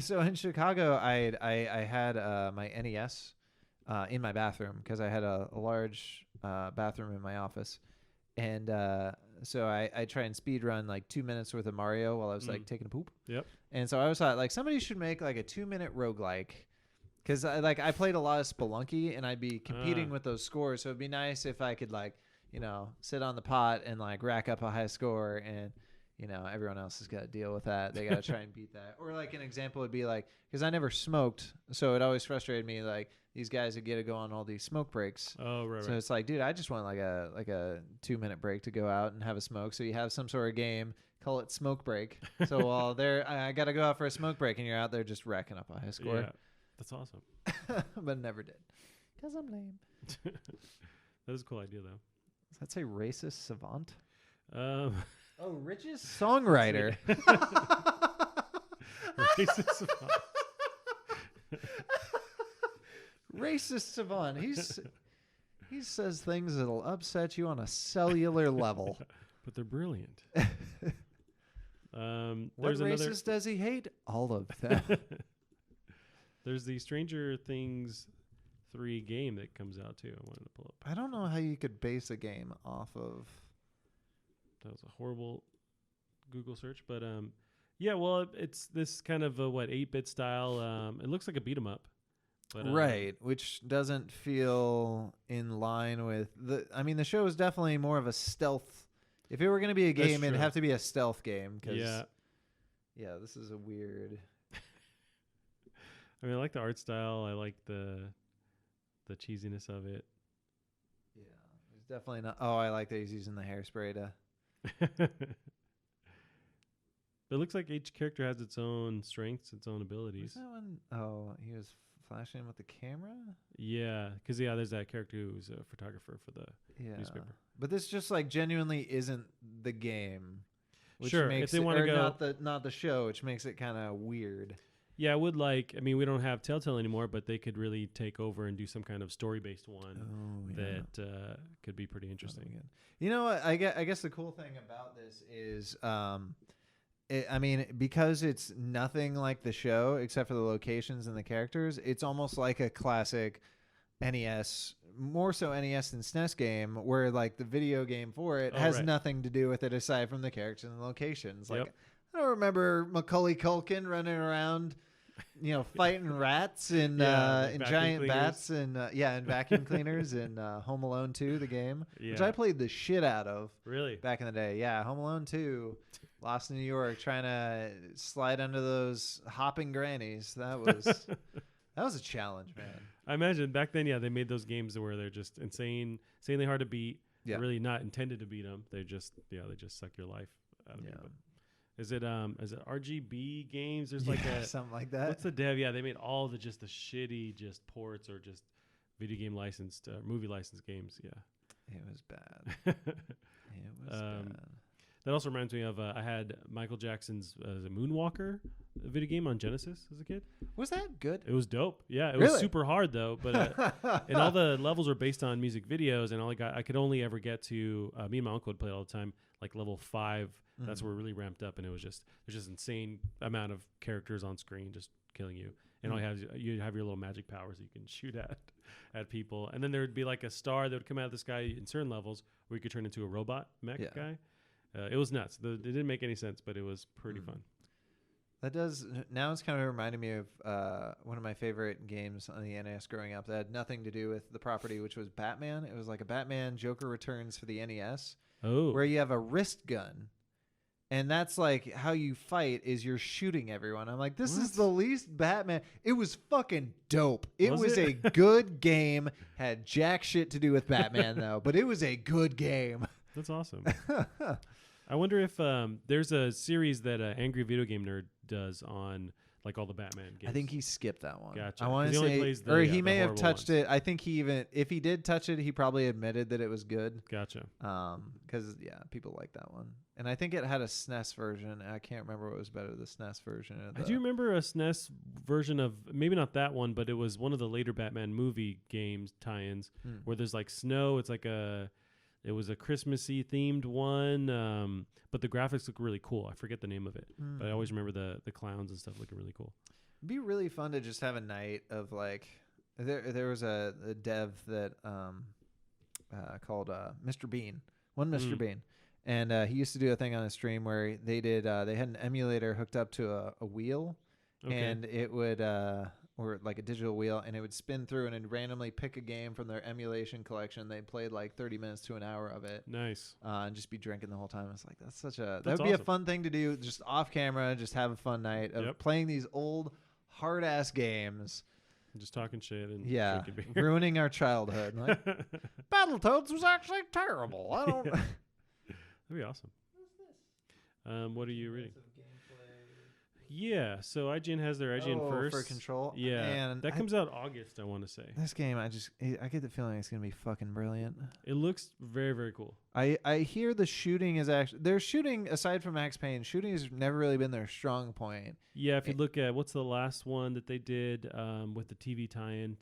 so in Chicago I had my NES in my bathroom because I had a large bathroom in my office, and so I try and speed run like 2 minutes worth of Mario while I was like taking a poop. Yep. And so I was thought like somebody should make like a 2-minute roguelike. Because I played a lot of Spelunky, and I'd be competing with those scores. So it'd be nice if I could sit on the pot and like rack up a high score, and everyone else has got to deal with that. They got to try and beat that. Or like an example would be like, because I never smoked, so it always frustrated me. Like these guys would get to go on all these smoke breaks. Oh right. So it's like, dude, I just want like a 2-minute break to go out and have a smoke. So you have some sort of game, call it smoke break. So while I got to go out for a smoke break, and you're out there just racking up a high score. Yeah. That's awesome. But never did. Because I'm lame. That is a cool idea, though. Does that say racist savant? Richest Oh, songwriter. Racist savant. Racist savant. He says things that'll upset you on a cellular level. But they're brilliant. What races does he hate? All of them. There's the Stranger Things 3 game that comes out too. I wanted to pull up. I don't know how you could base a game off of. That was a horrible Google search, but well, it's this kind of 8-bit style. It looks like a beat 'em up, but right, which doesn't feel in line with the show is definitely more of a stealth. If it were going to be a game, it'd have to be a stealth game. Yeah, this is a weird. I mean, I like the art style. I like the cheesiness of it. Yeah, it's definitely not. Oh, I like that he's using the hairspray to. It looks like each character has its own strengths, its own abilities. Where's that one? Oh, he was flashing with the camera. Yeah, because there's that character who's a photographer for the newspaper. But this just like genuinely isn't the game. Which sure, makes if they want to go not the show, which makes it kind of weird. Yeah, I would like. I mean, we don't have Telltale anymore, but they could really take over and do some kind of story-based one that could be pretty interesting. You know what? I guess the cool thing about this is, I mean, because it's nothing like the show except for the locations and the characters. It's almost like a classic NES, more so NES than SNES game, where like the video game for it has nothing to do with it aside from the characters and the locations. Like I don't remember Macaulay Culkin running around, fighting rats and giant bats and and vacuum cleaners and Home Alone 2, the game, which I played the shit out of. Really? Back in the day, yeah. Home Alone 2, lost in New York, trying to slide under those hopping grannies. That was a challenge, man. I imagine back then, they made those games where they're just insanely hard to beat. Yeah. They're really not intended to beat them. They just suck your life out of you. But is it RGB games? There's like something like that. What's the dev? Yeah, they made all the shitty ports or just video game licensed movie licensed games. Yeah, it was bad. Bad. That also reminds me of I had Michael Jackson's the Moonwalker video game on Genesis as a kid. Was that good? It was dope. Yeah, it was super hard though. But and all the levels were based on music videos, and I could only ever get to. Me and my uncle would play it all the time, like level 5. That's where it really ramped up, and it was there's just insane amount of characters on screen just killing you, and you have your little magic powers that you can shoot at people, and then there would be like a star that would come out of the sky in certain levels where you could turn into a robot mech guy. It was nuts. It didn't make any sense, but it was pretty fun. That does. Now it's kind of reminding me of one of my favorite games on the NES growing up that had nothing to do with the property, which was Batman. It was like a Batman Joker Returns for the NES, where you have a wrist gun. And that's like how you fight is you're shooting everyone. I'm like, this is the least Batman. It was fucking dope. It was a good game. Had jack shit to do with Batman though, but it was a good game. That's awesome. I wonder if there's a series that Angry Video Game Nerd does on like all the Batman games. I think he skipped that one. Gotcha. I want to say, or he may have touched it. I think if he did touch it, he probably admitted that it was good. Gotcha. Because people like that one, and I think it had a SNES version. I can't remember what was better, the SNES version. I do remember a SNES version of maybe not that one, but it was one of the later Batman movie games tie-ins where there's like snow. It's like it was a Christmassy themed one, but the graphics look really cool. I forget the name of it, but I always remember the clowns and stuff looking really cool. It'd be really fun to just have a night of like, there was a dev that called Mr. Bean, Mr. Bean, and he used to do a thing on a stream where they had an emulator hooked up to a wheel, and it would or like a digital wheel, and it would spin through and it'd randomly pick a game from their emulation collection. They played like 30 minutes to an hour of it. Nice. And just be drinking the whole time. It's like, that would be a fun thing to do, just off camera, just have a fun night of playing these old hard ass games. Just talking shit and drinking beer. Ruining our childhood. Like, Battletoads was actually terrible. I don't. That'd be awesome. What are you reading? Yeah, so IGN has their IGN first for Control. Yeah, and that comes out August, I want to say. This game, I get the feeling it's gonna be fucking brilliant. It looks very, very cool. I hear the shooting is actually their shooting aside from Max Payne, shooting has never really been their strong point. Yeah, if you look at what's the last one that they did with the TV tie-in,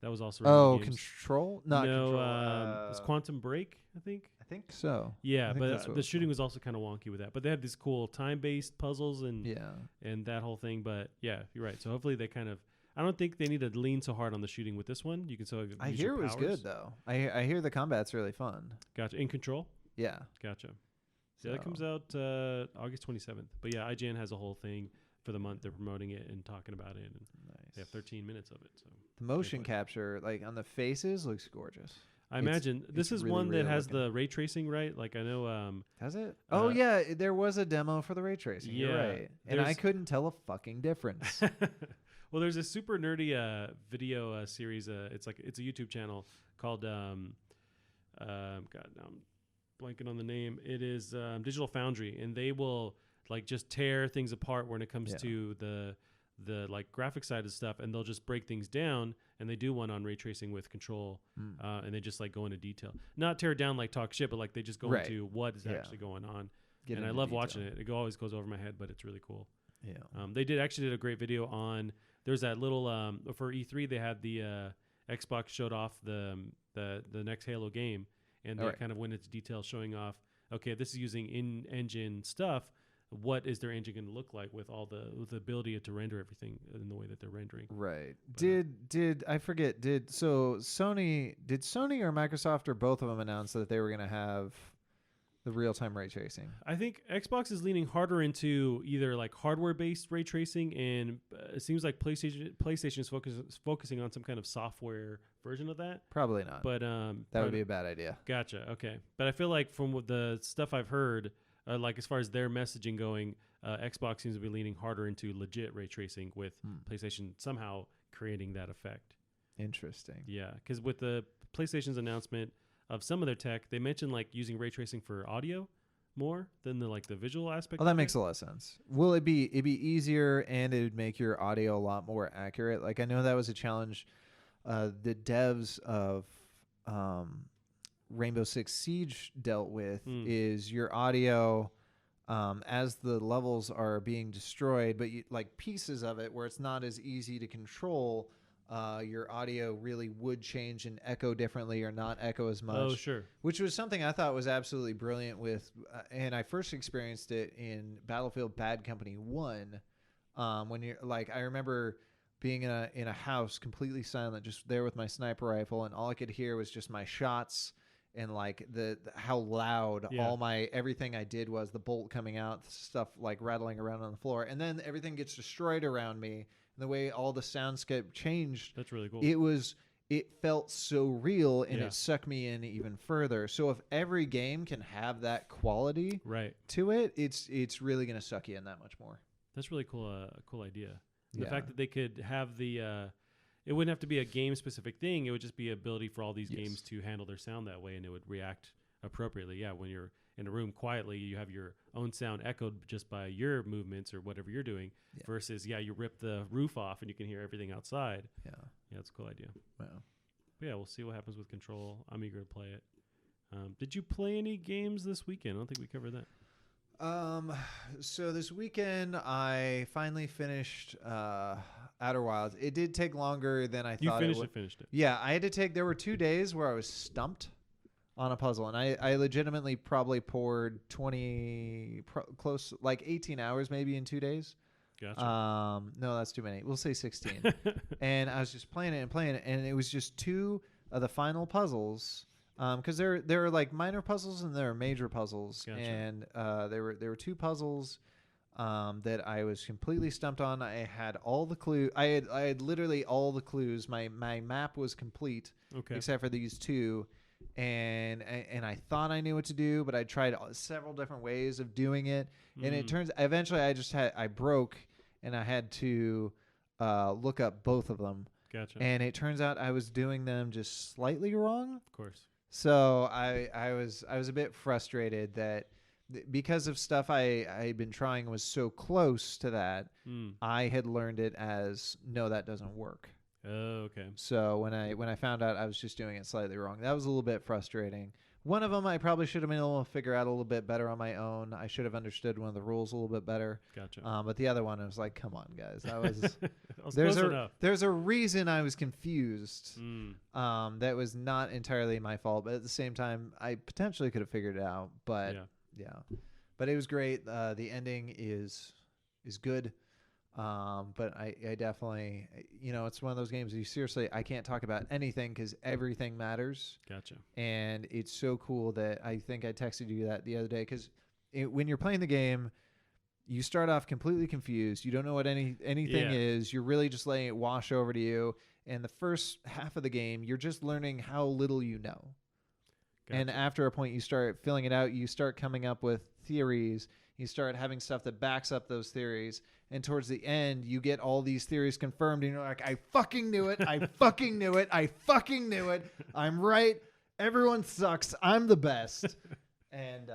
that was also Control. Not Control. It's Quantum Break, I think. I think so. Yeah, but the shooting was also kind of wonky with that. But they had these cool time-based puzzles and that whole thing. But yeah, you're right. So hopefully they kind of. I don't think they need to lean so hard on the shooting with this one. You can still. I hear it was good though. I hear the combat's really fun. Gotcha. In Control. Yeah. Gotcha. So that comes out August 27th. But yeah, IGN has a whole thing for the month. They're promoting it and talking about it, and they have 13 minutes of it. So the motion capture, like on the faces, looks gorgeous. I imagine this is really one that has the ray tracing, right? Like I know. Has it? Yeah, there was a demo for the ray tracing. You're right, and I couldn't tell a fucking difference. Well, there's a super nerdy video series. It's a YouTube channel called God, now I'm blanking on the name. It is Digital Foundry, and they will like just tear things apart when it comes to the the like graphic side of stuff, and they'll just break things down, and they do one on ray tracing with Control, and they just like go into detail, not tear it down like talk shit, but like they just go into what is actually going on. And I love watching it. It always goes over my head, but it's really cool. Yeah. They did a great video on. There's that little for E3 they had the Xbox showed off the next Halo game, and they kind of went into detail showing off. Okay, this is using in-engine stuff. What is their engine going to look like with all with the ability to render everything in the way that they're rendering? Right. But did I forget? Sony or Microsoft or both of them announce that they were going to have the real-time ray tracing? I think Xbox is leaning harder into either like hardware-based ray tracing, and it seems like PlayStation is focusing on some kind of software version of that. Probably not. But that would be a bad idea. Gotcha. Okay. But I feel like from the stuff I've heard, like as far as their messaging going, Xbox seems to be leaning harder into legit ray tracing, with PlayStation somehow creating that effect. Interesting. Yeah, because with the PlayStation's announcement of some of their tech, they mentioned like using ray tracing for audio more than the visual aspect. Oh, that makes a lot of sense. Will it'd be easier, and it would make your audio a lot more accurate. Like I know that was a challenge. The devs of Rainbow Six Siege dealt with is your audio as the levels are being destroyed, but like pieces of it where it's not as easy to control. Your audio really would change and echo differently, or not echo as much. Oh, sure. Which was something I thought was absolutely brilliant with, and I first experienced it in Battlefield Bad Company 1. When you're like, I remember being in a house completely silent, just there with my sniper rifle, and all I could hear was just my shots and like how loud everything I did was, the bolt coming out, stuff like rattling around on the floor, and then everything gets destroyed around me. The way all the soundscape changed, that's really cool. It felt so real, and it sucked me in even further. So if every game can have that quality to it, it's really going to suck you in that much more. That's really cool. Cool idea. The fact that they could have it wouldn't have to be a game specific thing. It would just be ability for all these games to handle their sound that way, and it would react appropriately. Yeah, when you're in a room quietly, you have your own sound echoed just by your movements or whatever you're doing, versus you rip the roof off and you can hear everything outside. Yeah, it's a cool idea. Wow. But yeah, we'll see what happens with Control. I'm eager to play it. Did you play any games this weekend? I don't think we covered that. So this weekend I finally finished Outer Wilds. It did take longer than I thought it would. Finished it. Yeah, I had to take. There were 2 days where I was stumped on a puzzle, and I legitimately probably poured 18 hours maybe in 2 days. Gotcha. No, that's too many. We'll say 16. And I was just playing it, and it was just 2 of the final puzzles. Because there are like minor puzzles and there are major puzzles. Gotcha. And there were 2 puzzles that I was completely stumped on. I had all the clues. I had literally all the clues. My map was complete, except for these 2. And I thought I knew what to do, but I tried several different ways of doing it, and it turns eventually I broke, and I had to look up both of them. Gotcha. And it turns out I was doing them just slightly wrong. Of course. So I was a bit frustrated that because of stuff I had been trying was so close to that, I had learned it as no, that doesn't work. Oh, okay. So when I found out I was just doing it slightly wrong, that was a little bit frustrating. One of them I probably should have been able to figure out a little bit better on my own. I should have understood one of the rules a little bit better. Gotcha. But the other one, I was like, come on, guys. That was enough. There's a reason I was confused. That was not entirely my fault, but at the same time, I potentially could have figured it out. But yeah. But it was great. The ending is good. But I definitely, it's one of those games I can't talk about anything because everything matters. Gotcha. And it's so cool that I think I texted you that the other day, because when you're playing the game, you start off completely confused. You don't know what anything is. You're really just letting it wash over to you. And the first half of the game, you're just learning how little you know. Gotcha. And after a point, you start filling it out. You start coming up with theories. You start having stuff that backs up those theories. And towards the end, you get all these theories confirmed. And you're like, I fucking knew it. I fucking knew it. I fucking knew it. I'm right. Everyone sucks. I'm the best. And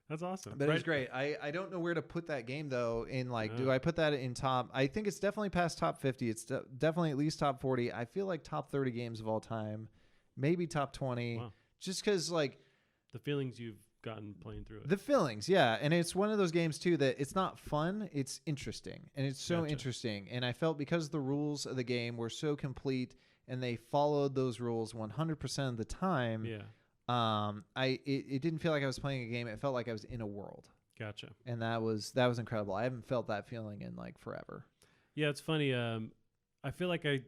That's awesome. But it was great. I don't know where to put that game though. In like, do I put that in top? I think it's definitely past top 50. It's definitely at least top 40. I feel like top 30 games of all time, maybe top 20. Wow. Just because like the feelings you've gotten playing through it. The feelings, yeah. And it's one of those games too that it's not fun. It's interesting, and it's so interesting. And I felt because the rules of the game were so complete and they followed those rules 100% of the time. Yeah. It didn't feel like I was playing a game. It felt like I was in a world. Gotcha. And that was incredible. I haven't felt that feeling in like forever. Yeah, it's funny. I feel like I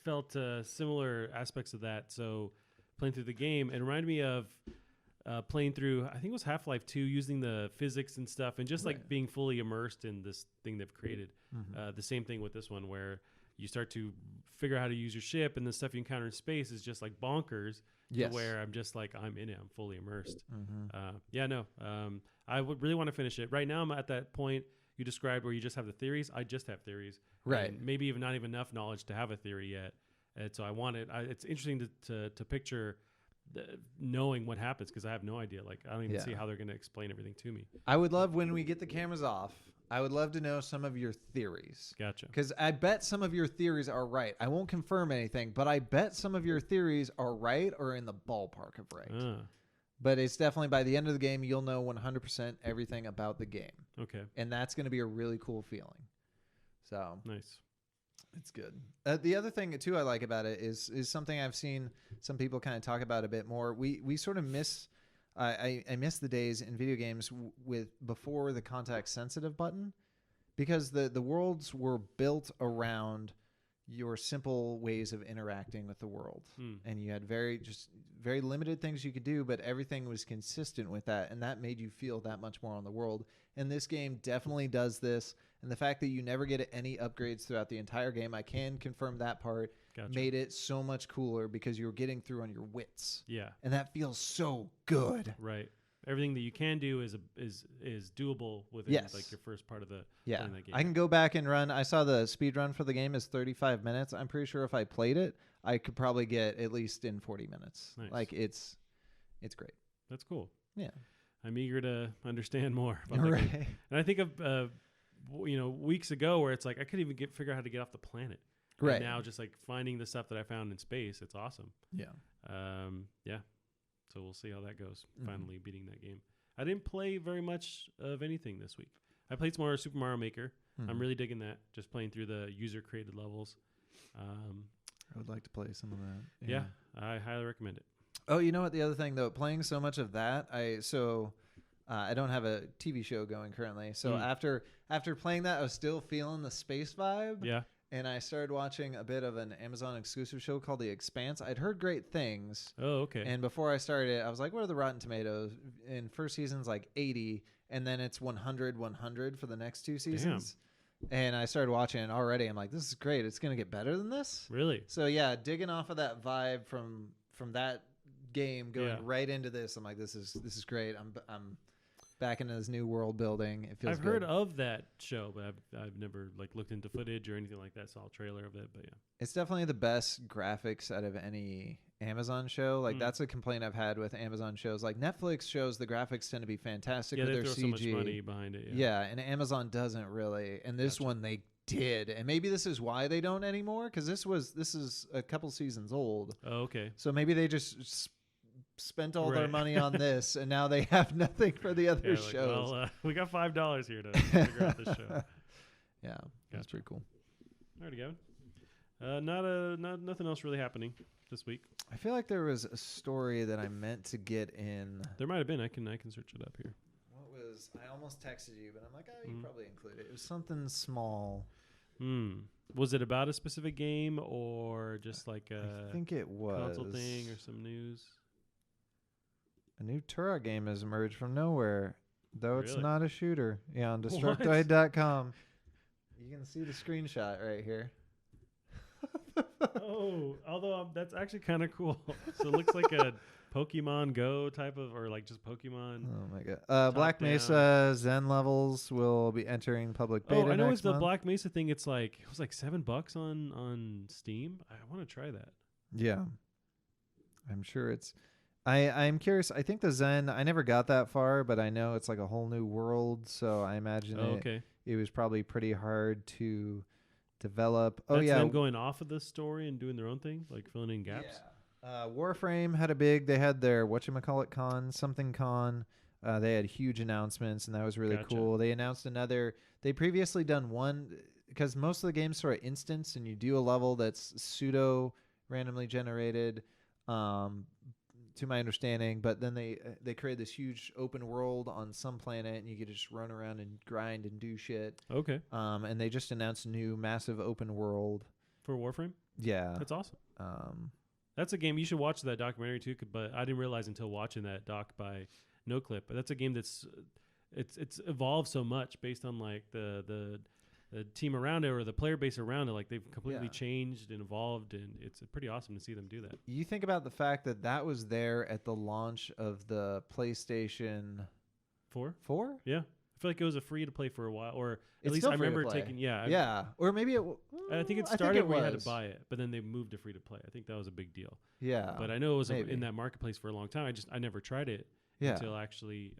felt similar aspects of that. So playing through the game, it reminded me of playing through, I think it was Half-Life 2, using the physics and stuff, and just like being fully immersed in this thing they've created. The same thing with this one, where you start to figure out how to use your ship, and the stuff you encounter in space is just like bonkers. Yes. To where I'm just like, I'm in it. I'm fully immersed. I would really want to finish it. Right now, I'm at that point you described where you just have the theories. I just have theories. Right. And maybe even not even enough knowledge to have a theory yet. And so I want it. It's interesting to picture knowing what happens, because I have no idea. Like, I don't even see how they're going to explain everything to me. I would love, when we get the cameras off, I would love to know some of your theories. Gotcha. Because I bet some of your theories are right. I won't confirm anything, but I bet some of your theories are right or in the ballpark of right. But it's definitely, by the end of the game, you'll know 100% everything about the game. Okay. And that's going to be a really cool feeling. So nice. It's good. The other thing too I like about it is something I've seen some people kind of talk about a bit more. We sort of miss. I miss the days in video games with before the context sensitive button, because the worlds were built around your simple ways of interacting with the world, and you had very limited things you could do, but everything was consistent with that, and that made you feel that much more on the world. And this game definitely does this. And the fact that you never get any upgrades throughout the entire game, I can confirm that part. Gotcha. Made it so much cooler because you were getting through on your wits. Yeah. And that feels so good. Right. Everything that you can do is doable within like your first part of the that game. I can go back and run. I saw the speed run for the game is 35 minutes. I'm pretty sure if I played it, I could probably get at least in 40 minutes. Nice. Like it's great. That's cool. Yeah. I'm eager to understand more about that game. And I think of weeks ago where it's like I couldn't even figure out how to get off the planet. Right. And now just like finding the stuff that I found in space, it's awesome. Yeah. Yeah. So we'll see how that goes. Finally beating that game. I didn't play very much of anything this week. I played some more Super Mario Maker. I'm really digging that. Just playing through the user-created levels. I would like to play some of that. Yeah, I highly recommend it. Oh, you know what? The other thing, though, playing so much of that, I don't have a TV show going currently. So after playing that, I was still feeling the space vibe. Yeah. And I started watching a bit of an Amazon exclusive show called The Expanse. I'd heard great things. Oh, okay. And before I started it, I was like, what are the Rotten Tomatoes? And first season's like 80, and then it's 100 for the next two seasons. Damn. And I started watching it already. I'm like, this is great. It's going to get better than this? Really? So, yeah, digging off of that vibe from that game going right into this, I'm like, this is great. I'm back into this new world building. It feels I've heard of that show, but I've never like looked into footage or anything like that. Saw a trailer of it, but yeah. It's definitely the best graphics out of any Amazon show. Like that's a complaint I've had with Amazon shows. Like Netflix shows, the graphics tend to be fantastic with they their throw CG. So much money behind it. Yeah, and Amazon doesn't really. And this one they did, and maybe this is why they don't anymore, because this is a couple seasons old. Oh, okay. So maybe they just spent all their money on this, and now they have nothing for the other shows. Well, we got $5 here to figure out this show. Yeah, that's pretty cool. Alrighty, Gavin. Nothing else really happening this week. I feel like there was a story that I meant to get in. There might have been. I can search it up here. What was? I almost texted you, but I'm like, you probably include it. It was something small. Was it about a specific game or just like a I think it was console thing or some news? A new Turok game has emerged from nowhere, though it's not a shooter. Yeah, on Destructoid.com. You can see the screenshot right here. Oh, although that's actually kind of cool. So it looks like a Pokemon Go type of, or like just Pokemon. Oh my god! Black Mesa Zen levels will be entering public beta. Oh, I know it's the Black Mesa thing. It was like $7 on Steam. I want to try that. Yeah, I'm sure it's I'm curious. I think the Zen, I never got that far, but I know it's like a whole new world. So I imagine it was probably pretty hard to develop. That's them going off of the story and doing their own thing, like filling in gaps. Yeah. Warframe had they had their whatchamacallit con, something con. They had huge announcements, and that was really cool. They announced they previously done one, because most of the games sort of instance, and you do a level that's pseudo randomly generated, to my understanding, but then they created this huge open world on some planet, and you could just run around and grind and do shit. Okay. And they just announced a new massive open world for Warframe. Yeah, that's awesome. That's a game you should watch that documentary too. But I didn't realize until watching that doc by NoClip. But that's a game that's it's evolved so much based on like the team around it or the player base around it. Like they've completely changed and evolved, and it's pretty awesome to see them do that. You think about the fact that was there at the launch of the PlayStation 4? Yeah. I feel like it was a free to play for a while, or at least I remember taking or maybe I think it started where you had to buy it, but then they moved to free to play. I think that was a big deal. Yeah, but I know it was in that marketplace for a long time. I never tried it until actually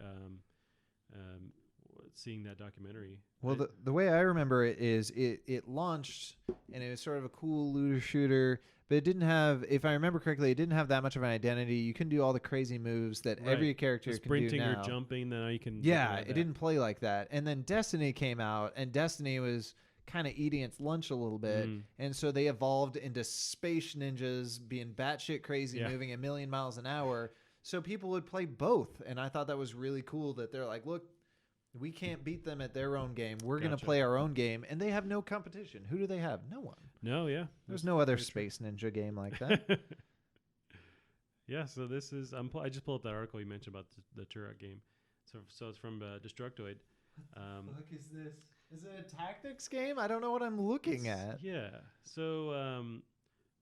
seeing that documentary. Well, the way I remember it is it launched, and it was sort of a cool looter shooter, but it didn't have, if I remember correctly, it didn't have that much of an identity. You couldn't do all the crazy moves that every character can do now. Sprinting or jumping, then you can. Yeah, it didn't play like that. And then Destiny came out, and Destiny was kind of eating its lunch a little bit, and so they evolved into space ninjas being batshit crazy, moving a million miles an hour. So people would play both, and I thought that was really cool that they're like, look, we can't beat them at their own game. We're going to play our own game, and they have no competition. Who do they have? No one. No, yeah. There's no other space ninja game like that. Yeah, so this is I just pulled up that article you mentioned about the Turok game. So it's from Destructoid. What the fuck is this? Is it a tactics game? I don't know what I'm looking at. Yeah. So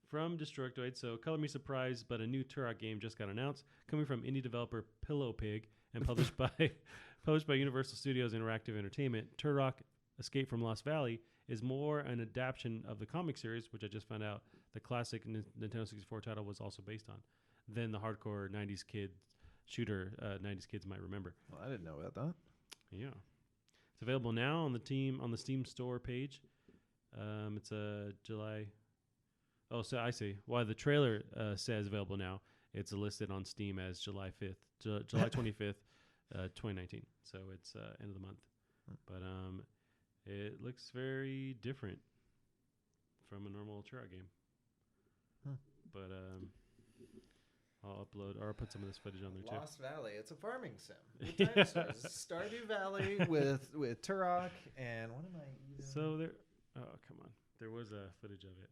from Destructoid, so color me surprised, but a new Turok game just got announced, coming from indie developer Pillow Pig and published by Universal Studios Interactive Entertainment. Turok: Escape from Lost Valley is more an adaptation of the comic series, which I just found out the classic Nintendo 64 title was also based on, than the hardcore 90s kid shooter 90s kids might remember. Well, I didn't know about that. Yeah. It's available now on the Steam store page. It's a July. Oh, so I see. Why the trailer says available now. It's listed on Steam as July 5th, July 25th, 2019. So it's end of the month. But it looks very different from a normal Turok game. But I'll upload, or I'll put some of this footage on there too. Lost Valley. It's a farming sim. With dinosaurs. Stardew Valley with Turok, and what am I eating? So there. Oh, come on. There was footage of it.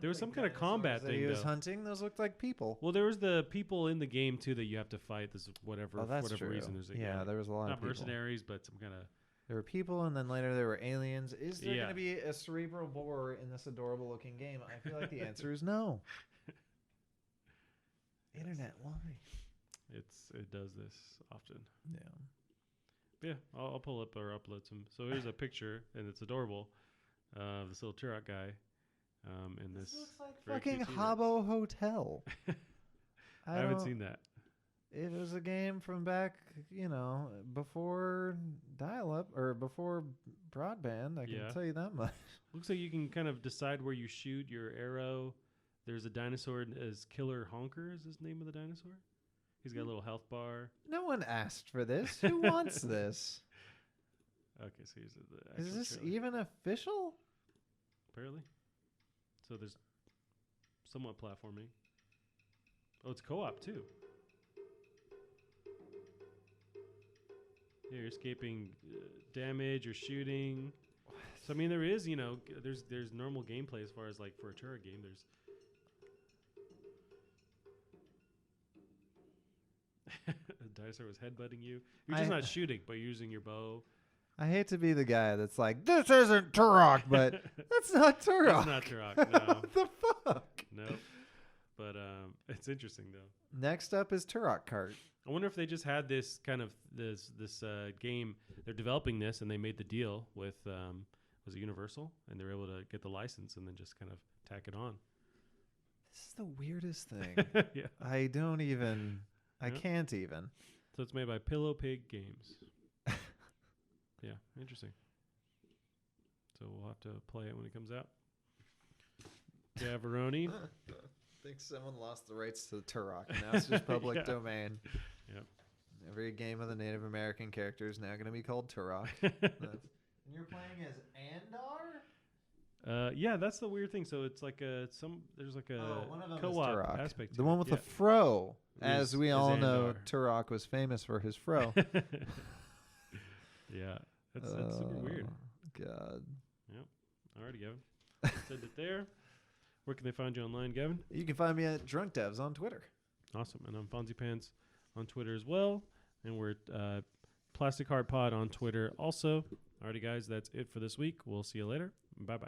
There was some kind of combat thing. He was hunting. Those looked like people. Well, there was the people in the game too that you have to fight. This whatever reason. There's there was a lot of people. Not mercenaries, but some kind of. There were people, and then later there were aliens. Is there going to be a cerebral bore in this adorable-looking game? I feel like the answer is no. Internet, why? It does this often. Yeah. But yeah, I'll pull up or upload some. So here's a picture, and it's adorable. Of this little Turok guy. And this looks like fucking Habbo Hotel. I haven't seen that. It was a game from back, before dial-up or before broadband. I can tell you that much. Looks like you can kind of decide where you shoot your arrow. There's a dinosaur as Killer Honker is his name of the dinosaur. He's got a little health bar. No one asked for this. Who wants this? Okay, so here's the actual Is this trailer. even official? Apparently. So there's somewhat platforming. Oh, it's co-op too. Yeah, you're escaping damage or shooting. So I mean, there is, there's normal gameplay as far as like for a Turok game. There's a dinosaur was headbutting you. You're just not shooting, but you're using your bow. I hate to be the guy that's like, this isn't Turok, but that's not Turok. That's not Turok, no. What the fuck? No. But it's interesting, though. Next up is Turok Kart. I wonder if they just had this kind of this game. They're developing this, and they made the deal with, was it Universal? And they were able to get the license and then just kind of tack it on. This is the weirdest thing. Yeah. I don't even... I can't even. So it's made by Pillow Pig Games. Yeah, interesting. So we'll have to play it when it comes out. Gavaroni. I think someone lost the rights to the Turok. Now it's just public domain. Yep. Every game with a Native American character is now going to be called Turok. And you're playing as Andar? Yeah, that's the weird thing. So it's like there's like a co-op aspect to the one with the fro. As we all know, Turok was famous for his fro. Yeah, that's super weird. God. Yep. Alrighty, Gavin. Send it there. Where can they find you online, Gavin? You can find me at Drunk Devs on Twitter. Awesome. And I'm Fonzie Pants on Twitter as well. And we're Plastic Heart Pod on Twitter also. Alrighty, guys, that's it for this week. We'll see you later. Bye-bye.